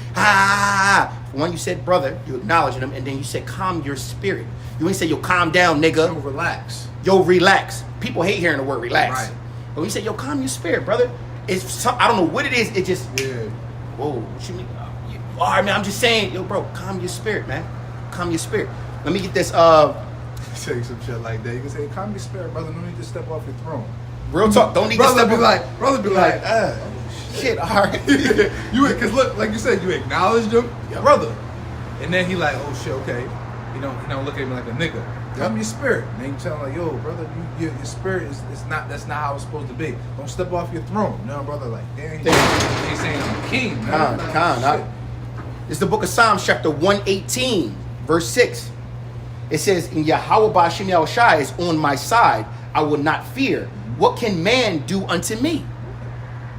When you said brother, you acknowledged them, and then you said calm your spirit. You ain't say yo calm down, nigga.
yo, relax.
Yo, relax. People hate hearing the word relax.
Right.
But when you say, yo, calm your spirit, brother, I don't know what it is. It just,
Yeah.
whoa, what you mean? All right, man, I'm just saying, yo, bro, calm your spirit, man. Calm your spirit. Let me get this,
Say some shit like that. You can say, calm your spirit, brother. No need to step off your throne.
real talk. Don't need to step off.
Brother be like,
shit, all right.
Because look, like you said, you acknowledged him,
Yep.
brother. And then he like, oh shit, okay. He don't look at me like a nigga. Calm your spirit. And then you tell him like, yo, brother, your spirit is that's not how it's supposed to be. Don't step off your throne. You know, brother, like, damn, he's saying I'm king, man.
Calm. It's the book of Psalms, chapter 118, verse 6. It says, in Yahweh Ba'ashem Yahweh Shai is on my side, I will not fear. What can man do unto me?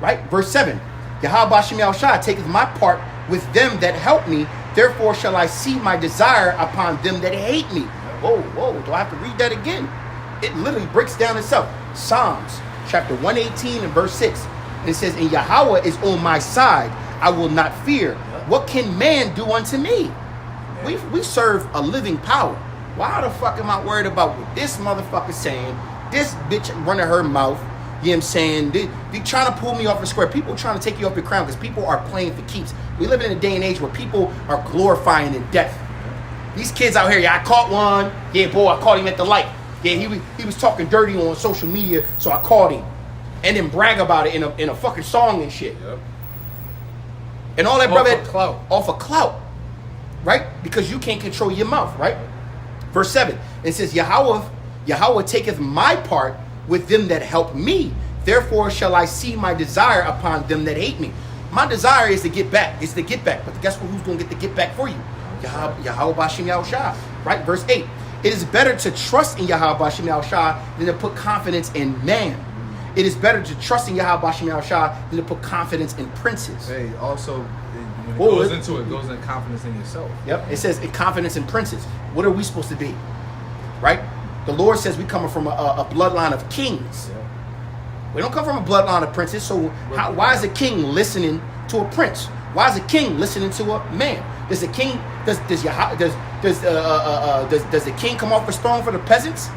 Right? Verse 7. Yahweh Ba'ashem Yahweh Shai taketh my part with them that help me. Therefore shall I see my desire upon them that hate me. Whoa, do I have to read that again? It literally breaks down itself. Psalms, chapter 118 and verse 6. And it says, and Yahweh is on my side, I will not fear. What can man do unto me? We serve a living power. Why the fuck am I worried about what this motherfucker saying? This bitch running her mouth. You know what I'm saying? They trying to pull me off the square. People trying to take you off your crown because people are playing for keeps. We live in a day and age where people are glorifying in death. These kids out here, yeah, I caught one. Yeah, boy, I caught him at the light. Yeah, he was talking dirty on social media, so I caught him. And then brag about it in a fucking song and shit.
Yep.
And all that, brother,
Off
of clout. Right? Because you can't control your mouth, right? Verse 7, it says, Yahweh taketh my part with them that help me. Therefore shall I see my desire upon them that hate me. My desire is to get back. It's to get back. But guess what? Who's going to get the get back for you? Yahweh Ba'ashem Yahweh Shai. Right? Verse 8. It is better to trust in Yahweh Ba'ashem Yahweh Shai than to put confidence in man. It is better to trust in Yahweh Ba'ashem Yahweh Shai than to put confidence in princes.
Hey, also, when it goes into confidence in yourself.
Yep. It says confidence in princes. What are we supposed to be? Right? The Lord says we coming from a bloodline of kings.
Yeah.
We don't come from a bloodline of princes. So why is a king listening to a prince? Why is a king listening to a man? Does the king does the king come off his throne for the peasants?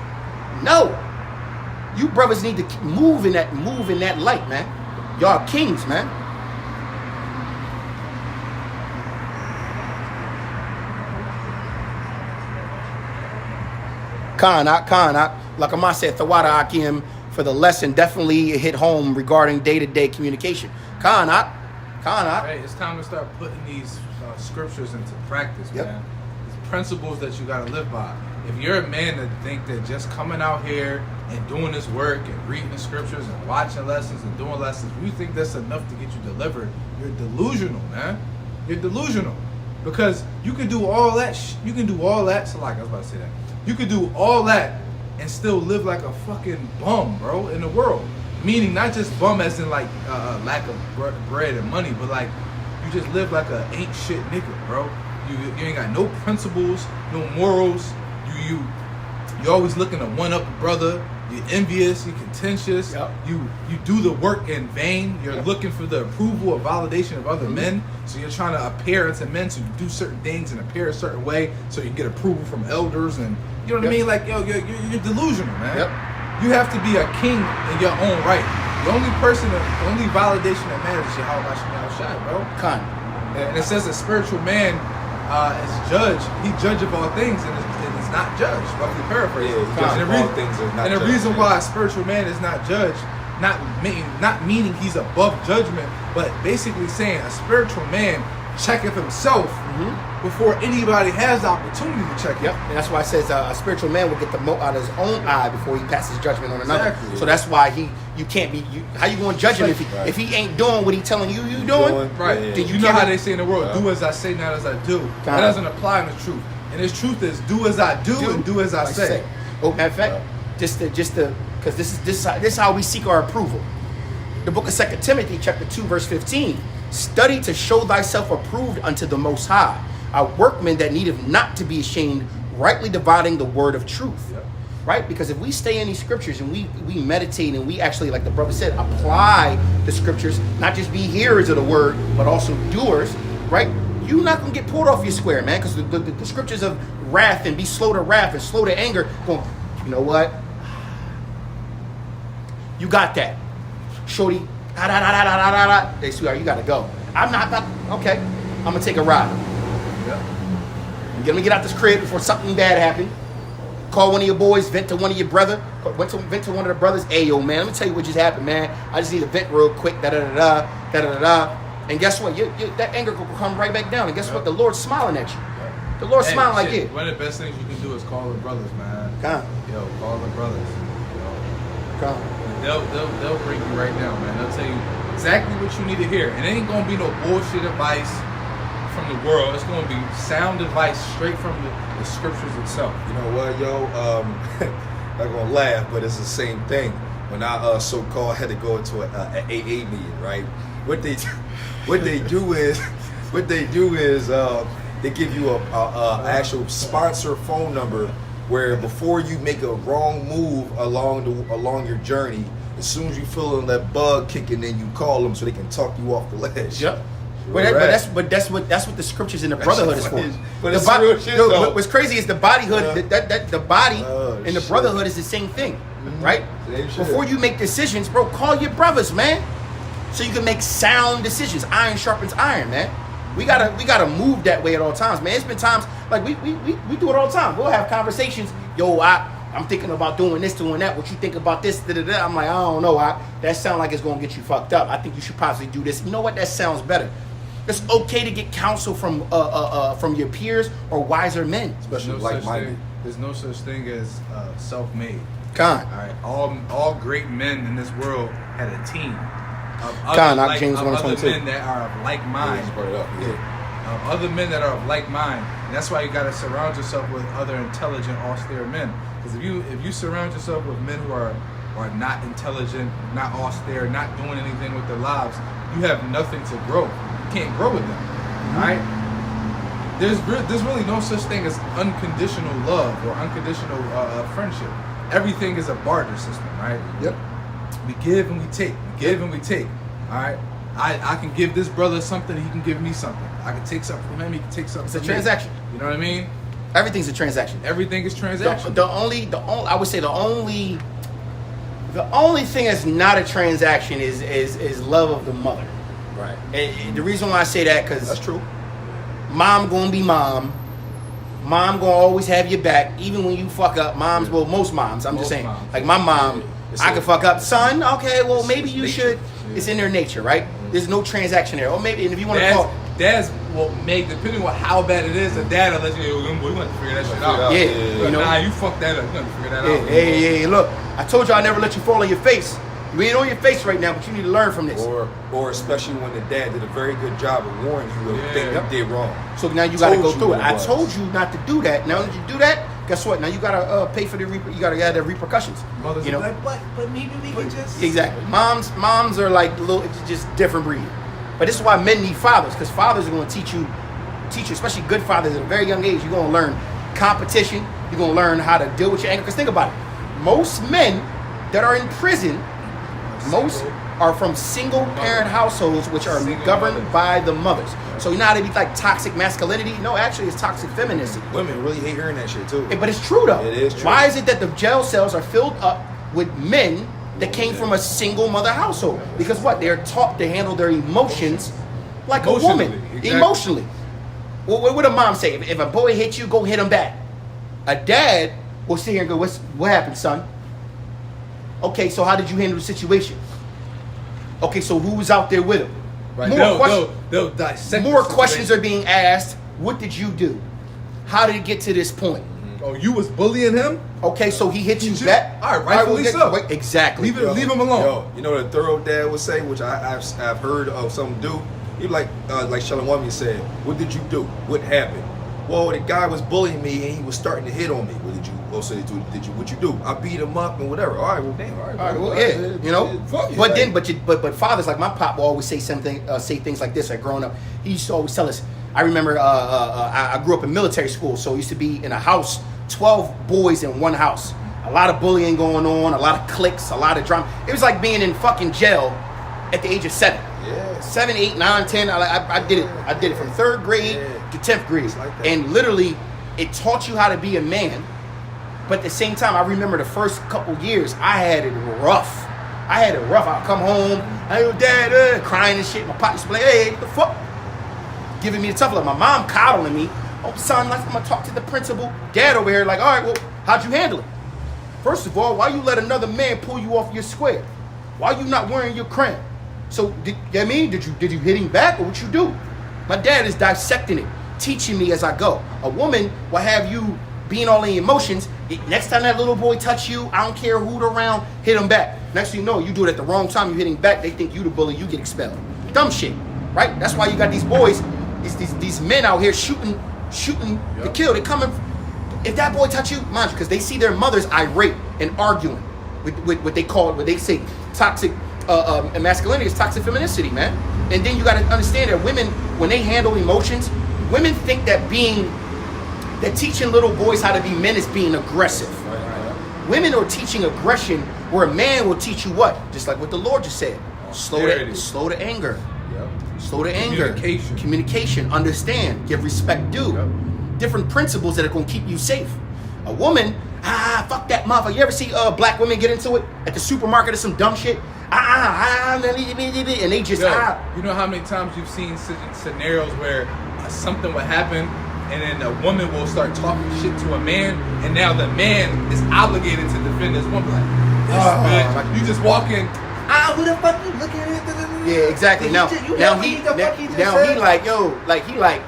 No. You brothers need to move in that light, man. Y'all kings, man. Khan, like Amar said, Thawada Akim for the lesson definitely hit home regarding day-to-day communication. Khan.
Hey, it's time to start putting these scriptures into practice, man. These principles that you got to live by. If you're a man that think that just coming out here and doing this work and reading the scriptures and watching lessons and doing lessons, you think that's enough to get you delivered, you're delusional, man. You're delusional. Because you can do all that. You can do all that. So, like, I was about to say that. You could do all that and still live like a fucking bum, bro, in the world. Meaning not just bum as in like lack of bread and money, but like you just live like a ain't shit nigga, bro. You ain't got no principles, no morals. You always looking to one up a brother. You're envious. You're contentious.
Yep.
You do the work in vain. You're looking for the approval or validation of other men. So you're trying to appear into men. So you do certain things and appear a certain way. So you get approval from elders and you know what I mean. Like yo, you're delusional, man.
Yep.
You have to be a king in your own right. The only validation that matters is Yahweh Hashem Shai, bro.
Khan.
And it says a spiritual man is judge. He judge of all things and is not judged. Roughly paraphrasing.
Yeah,
and the reason why a spiritual man is not judged, not meaning he's above judgment, but basically saying a spiritual man checketh himself before anybody has the opportunity to check him.
Yep, and that's why it says a spiritual man will get the mote out of his own eye before he passes judgment on another.
Exactly.
So that's why you can't be. How you going to judge him if he ain't doing what he telling you doing?
Right.
Then
you know how they say in the world, do as I say, not as I do. That doesn't apply in the truth. And his truth is do as I do and do as I say.
Oh, matter of fact, just to because this is how we seek our approval. The book of 2 Timothy chapter 2 verse 15. Study to show thyself approved unto the Most High, a workman that needeth not to be ashamed, rightly dividing the word of truth.
Yep.
Right? Because if we stay in these scriptures and we meditate and we actually, like the brother said, apply the scriptures, not just be hearers of the word, but also doers, right? You're not going to get pulled off your square, man, because the scriptures of wrath and be slow to wrath and slow to anger, going, you know what? You got that. Shorty, Hey, sweetheart, you got to go. I'm not, okay, I'm going to take a ride.
Yep.
Let me get out this crib before something bad happened. Call one of your boys, vent to one of your brother. Vent to one of the brothers. Hey, yo, man, let me tell you what just happened, man. I just need to vent real quick. And guess what? That anger will come right back down. And guess what? The Lord's smiling at you. The Lord's smiling like you.
One of the best things you can do is call the brothers, man.
Come.
Yo, call the brothers.
Come.
They'll bring you right down, man. They'll tell you exactly what you need to hear. And it ain't gonna be no bullshit advice from the world. It's gonna be sound advice straight from the scriptures itself.
You know what, yo? Not gonna laugh, but it's the same thing. When I so-called had to go into an AA meeting, right? What they do is they give you a actual sponsor phone number where before you make a wrong move along your journey, as soon as you feel that bug kicking in, you call them so they can talk you off the ledge.
Yep. But that's what the scriptures in the brotherhood is for.
But it's real shit, though.
What's crazy is the bodyhood, the body and the brotherhood is the same thing, right? Before you make decisions, bro, call your brothers, man, so you can make sound decisions. Iron sharpens iron, man. We gotta move that way at all times, man. It's been times like we do it all the time. We'll have conversations. Yo, I'm thinking about doing this, doing that. What you think about this? Da-da-da. I'm like, I don't know. That sounds like it's gonna get you fucked up. I think you should possibly do this. You know what? That sounds better. It's okay to get counsel from your peers or wiser men,
especially like-minded.
There's no such thing as self-made.
Con.
All right. All great men in this world had a team of
other
men that are of like mind. Other men that are of like mind. And that's why you got to surround yourself with other intelligent, austere men. Because if you surround yourself with men who are not intelligent, not austere, not doing anything with their lives, you have nothing to grow. You can't grow with them. All right. There's really no such thing as unconditional love or unconditional friendship. Everything is a barter system, right?
Yep.
We give and we take. We give and we take. All right. I can give this brother something. He can give me something. I can take something from him. He can take something.
It's a
from me.
transaction.
You know what I mean?
Everything's a transaction.
Everything is transaction.
The only I would say the only thing that's not a transaction is love of the mother.
Right.
And the reason why I say that because
That's true.
mom gonna be mom. Mom gonna always have your back, even when you fuck up. Moms, well, most moms. I'm just
Most
saying,
moms.
like my mom,
It's
I
a-
can fuck up. Son, okay, well maybe you
nature.
should. It's in their nature, right? There's no transaction there. Or maybe, and if you want to call,
Dad's will make, depending on how bad it is, a dad will let you know, we want to figure that shit out.
Yeah,
yeah,
you know.
Nah, you fucked that up. You got to figure that out.
Hey, look, I told you I never let you fall on your face. You ain't on your face right now, but you need to learn from this.
Or especially when the dad did a very good job of warning you of
Yeah.
things you did wrong.
So now you got to
Told
go
you
through it.
what it
I
was.
told you not to do that. Now that you do that, guess what? Now you got to pay for the you got to have the repercussions.
Mothers
You know,
are like, but maybe we can just.
exactly. Moms are like little, it's just different breed. But this is why men need fathers, because fathers are going to teach you, especially good fathers at a very young age. You're going to learn competition. You're going to learn how to deal with your anger. Because think about it, most men that are in prison, most are from single parent households, which are
Single
governed
mothers.
by the mothers. So you know how they be like toxic masculinity? No, actually, it's toxic femininity.
Women really hate hearing that shit too.
But it's true though.
It is true.
Why is it that the jail cells are filled up with men that came from a single mother household? Because what? They're taught to handle their emotions like a woman.
Emotionally, exactly.
Emotionally. Well, what would a mom say? If a boy hits you, go hit him back. A dad will sit here and go, what happened, son? Okay, so how did you handle the situation? Okay, so who was out there with him?
Right. They'll dissect
More
the
questions
situation.
are being asked. What did you do? How did it get to this point?
Oh, you was bullying him?
Okay, so he hit you
should-
back.
all right, rightfully so.
Exactly.
Leave him alone.
Yo, you know what a thorough dad would say, which I've heard of some do. He like Shelly Woman said, "What did you do? What happened?" Well, the guy was bullying me and he was starting to hit on me. What did you? Also, did you? What you do? I beat him up and whatever. All right, well, damn. All right,
All right, well,
all
yeah,
right,
you know.
fuck it,
But
like-
then, but fathers like my pop will always say something, say things like this. Like growing up, he used to always tell us. I remember I grew up in military school, so I used to be in a house, 12 boys in one house. A lot of bullying going on, a lot of cliques, a lot of drama. It was like being in fucking jail at the age of 7.
Yeah.
7, 8, 9, 10. I did it. I did it from 3rd grade
Yeah.
to 10th grade.
It's like that.
And literally, it taught you how to be a man. But at the same time, I remember the first couple years, I had it rough. I'd come home, hey, dad, crying and shit. My pop used to be like, hey, what the fuck? Giving me the tough love. My mom coddling me. Oh, son, I'm going to talk to the principal. Dad over here like, all right, well, how'd you handle it? First of all, why you let another man pull you off your square? Why you not wearing your crown? So, did you hit him back or what you do? My dad is dissecting it, teaching me as I go. A woman will have you being all in your emotions. Next time that little boy touch you, I don't care who's around, hit him back. Next thing you know, you do it at the wrong time, you hit him back, they think you the bully, you get expelled. Dumb shit, right? That's why you got these boys, these men out here shooting to kill. They coming. If that boy touch you, mind you, because they see their mothers irate and arguing with what they call it, what they say toxic masculinity is toxic femininity, man. And then you got to understand that women, when they handle emotions, women think that teaching little boys how to be men is being aggressive.
Right.
Women are teaching aggression where a man will teach you what? Just like what the Lord just said. Slow the anger.
Yep.
Slow the anger. Communication. Understand. Give respect due.
Yep.
Different principles that are going to keep you safe. A woman, fuck that motherfucker. You ever see black women get into it at the supermarket or some dumb shit? And they just,
You know how many times you've seen scenarios where something would happen and then a woman will start talking shit to a man and now the man is obligated to defend this woman. Like, this bitch. You just walk in, who the fuck you looking at?
yeah, exactly. Now he like, yo, like he like,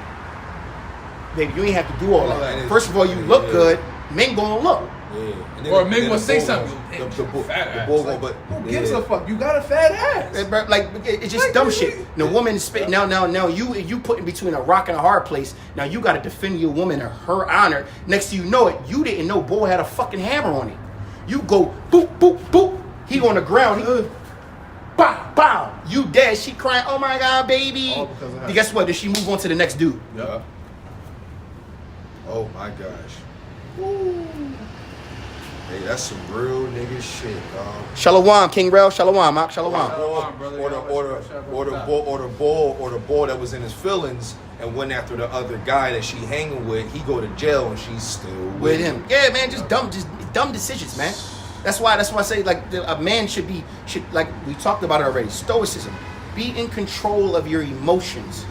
baby, you ain't have to do all that. First of all, you look good. Men gonna look.
Yeah.
Or men will say something.
The
Fat
bull
ass.
but
Who gives a fuck? You got a fat ass.
Like it's just
Like,
dumb
what
shit.
you-
The woman now you put in between a rock and a hard place. Now you got to defend your woman or her honor. Next thing you know it, you didn't know boy had a fucking hammer on him. You go boop boop boop. He on the ground. He bow bow. You dead. She crying. Oh my god, baby.
All because of her.
Guess what? Did she move on to the next dude?
Yeah. Oh my gosh. Hey, that's some real nigga shit, dog.
Shalom, King Rel. Shalom, Mark. Shalom.
Or the boy that was in his feelings and went after the other guy that she hanging with. He go to jail and she's still
With him. Yeah, man, just dumb decisions, man. That's why I say, like, a man should like we talked about it already. Stoicism. Be in control of your emotions.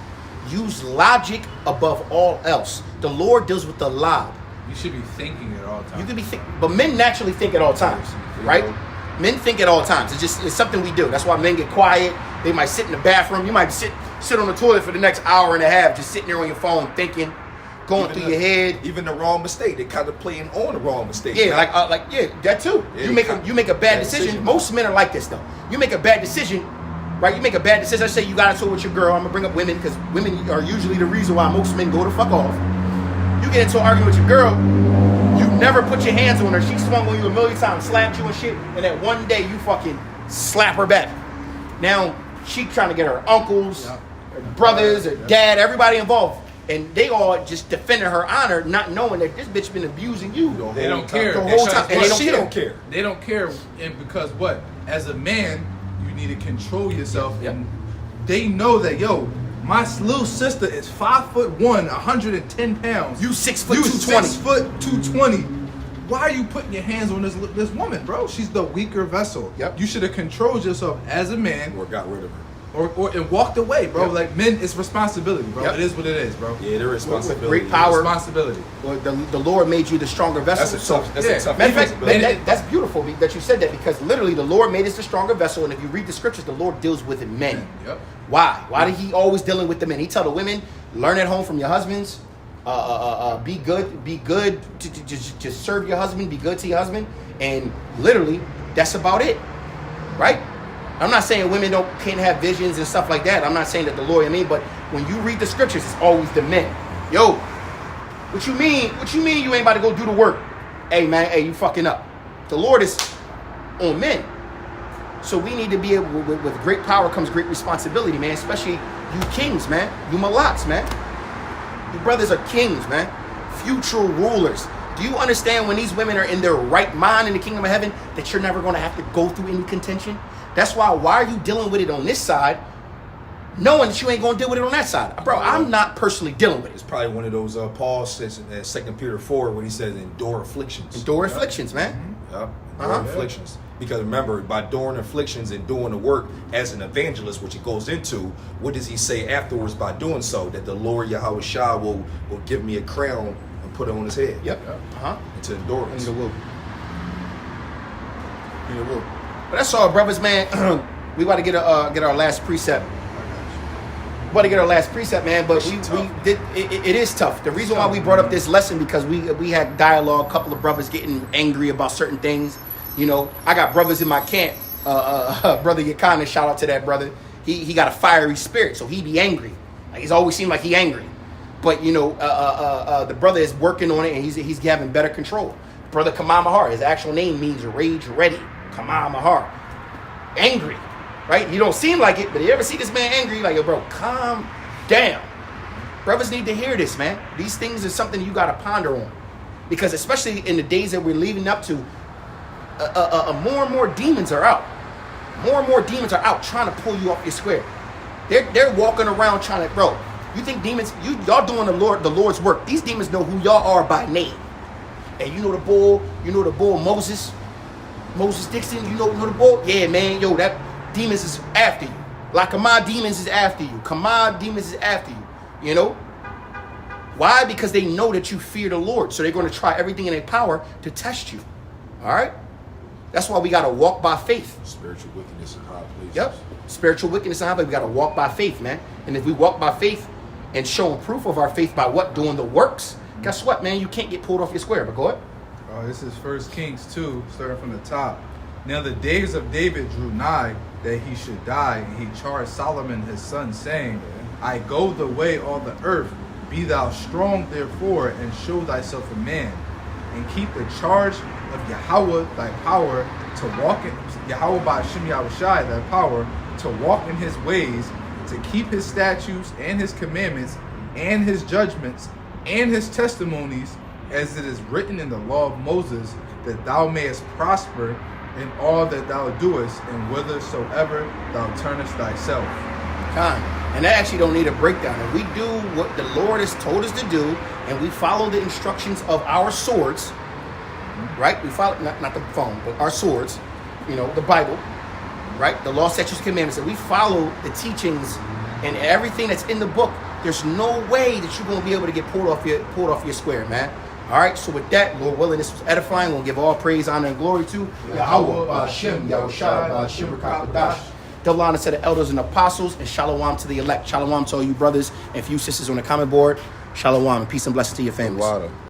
Use logic above all else. The Lord deals with the lob.
You should be thinking at all times.
You could be but men naturally think at all times, right? Men think at all times. It's something we do. That's why men get quiet. They might sit in the bathroom. You might sit on the toilet for the next hour and a half, just sitting there on your phone thinking, going through your head.
Even the wrong mistake. They kind of playing on the wrong mistake.
Yeah, that too.
Yeah,
you make a bad decision. Most men are like this though. You make a bad decision, right? You make a bad decision. Let's say you got into it with your girl. I'm gonna bring up women because women are usually the reason why most men go to fuck off. You get into an argument with your girl, you never put your hands on her. She swung on you a million times, slapped you and shit, and then one day you fucking slap her back. Now she trying to get her uncles, her brothers, her dad, everybody involved, and they all just defending her honor, not knowing that this bitch been abusing you.
They don't care
the whole time, and
she don't care.
They don't care, and because what? As a man, you need to control yourself, and they know that my little sister is 5'1", 110 pounds.
You 6'2", 220.
220. Why are you putting your hands on this woman, bro? She's the weaker vessel.
Yep.
You should have controlled yourself as a man,
Or got rid of her.
or and walked away, bro.
Yep.
Like men, it's responsibility, bro.
Yep.
It is what it is, bro.
Yeah, their responsibility.
With great power.
Responsibility.
Well, the Lord made you the stronger vessel.
That's a tough
Matter of fact,
responsibility.
that's beautiful that you said that, because literally the Lord made us the stronger vessel, and if you read the scriptures, the Lord deals with men.
Yep.
Why? Why did he always dealing with the men? He tell the women, learn at home from your husbands. Be good to serve your husband. Be good to your husband, and literally that's about it, right? I'm not saying women can't have visions and stuff like that. I'm not saying that the Lord, but when you read the scriptures, it's always the men. Yo, what you mean? What you mean you ain't about to go do the work? Hey man, hey, you fucking up. The Lord is on men. So we need to be able, with great power comes great responsibility, man. Especially you kings, man. You Malaks, man. You brothers are kings, man. Future rulers. Do you understand when these women are in their right mind in the kingdom of heaven that you're never going to have to go through any contention? That's why are you dealing with it on this side, knowing that you ain't going to deal with it on that side? Bro, I'm not personally dealing with it.
It's probably one of those Paul says in 2 Peter 4 when he says endure afflictions.
Endure afflictions, man.
Yep. Endure afflictions. Because remember, by enduring afflictions and doing the work as an evangelist, which he goes into, what does he say afterwards by doing so? That the Lord Yahweh Shah will give me a crown and put it on his head.
Yep.
Into endurance.
In the will. But that's all, brothers, man. We about to get our last precept. Man, but we did. It is tough. The reason why we brought up this lesson because we had dialogue. A couple of brothers getting angry about certain things. I got brothers in my camp. Brother Yakana, shout out to that brother. He got a fiery spirit, so he be angry. Like, he's always seemed like he angry. But the brother is working on it, and he's having better control. Brother Kamal Mahar, his actual name means rage ready. Kamal Mahar, angry, right? You don't seem like it, but you ever see this man angry? Like, yo, bro, calm down. Brothers need to hear this, man. These things are something you got to ponder on, because especially in the days that we're leading up to, more and more demons are out. More and more demons are out trying to pull you off your square. They're walking around trying to, bro. You think demons? Y'all doing the Lord's work. These demons know who y'all are by name. And you know the bull Moses Dixon. You know the bull. Yeah, man. Yo, that demons is after you. Like Kamah demons is after you. Kamah demons is after you. Why? Because they know that you fear the Lord, so they're going to try everything in their power to test you. All right. That's why we got to walk by faith.
Spiritual wickedness in high places.
Yep. Spiritual wickedness in high places. We got to walk by faith, man. And if we walk by faith and showing proof of our faith by what? Doing the works. Guess what, man? You can't get pulled off your square. But go ahead.
This is 1 Kings 2, starting from the top. Now the days of David drew nigh that he should die, and he charged Solomon his son, saying, I go the way all the earth. Be thou strong therefore, and show thyself a man, and keep the charge of Yahweh thy power to walk in Yahweh by Shem Yahushai thy power to walk in his ways, to keep his statutes and his commandments and his judgments and his testimonies as it is written in the law of Moses, that thou mayest prosper in all that thou doest, and whithersoever thou turnest thyself.
And that actually don't need a breakdown. If we do what the Lord has told us to do, and we follow the instructions of our swords, right? We follow, not the phone, but our swords, the Bible, right? The law, statutes, commandments, and we follow the teachings and everything that's in the book. There's no way that you're going to be able to get pulled off your square, man. All right, so with that, Lord willing, this was edifying. We'll give all praise, honor, and glory to Yahweh, Hashem, Yahushua, Hashem, Rakadash. Double honor to the elders and apostles, and shalom to the elect. Shalom to all you brothers and few sisters on the comment board. Shalom and peace and blessings to your families.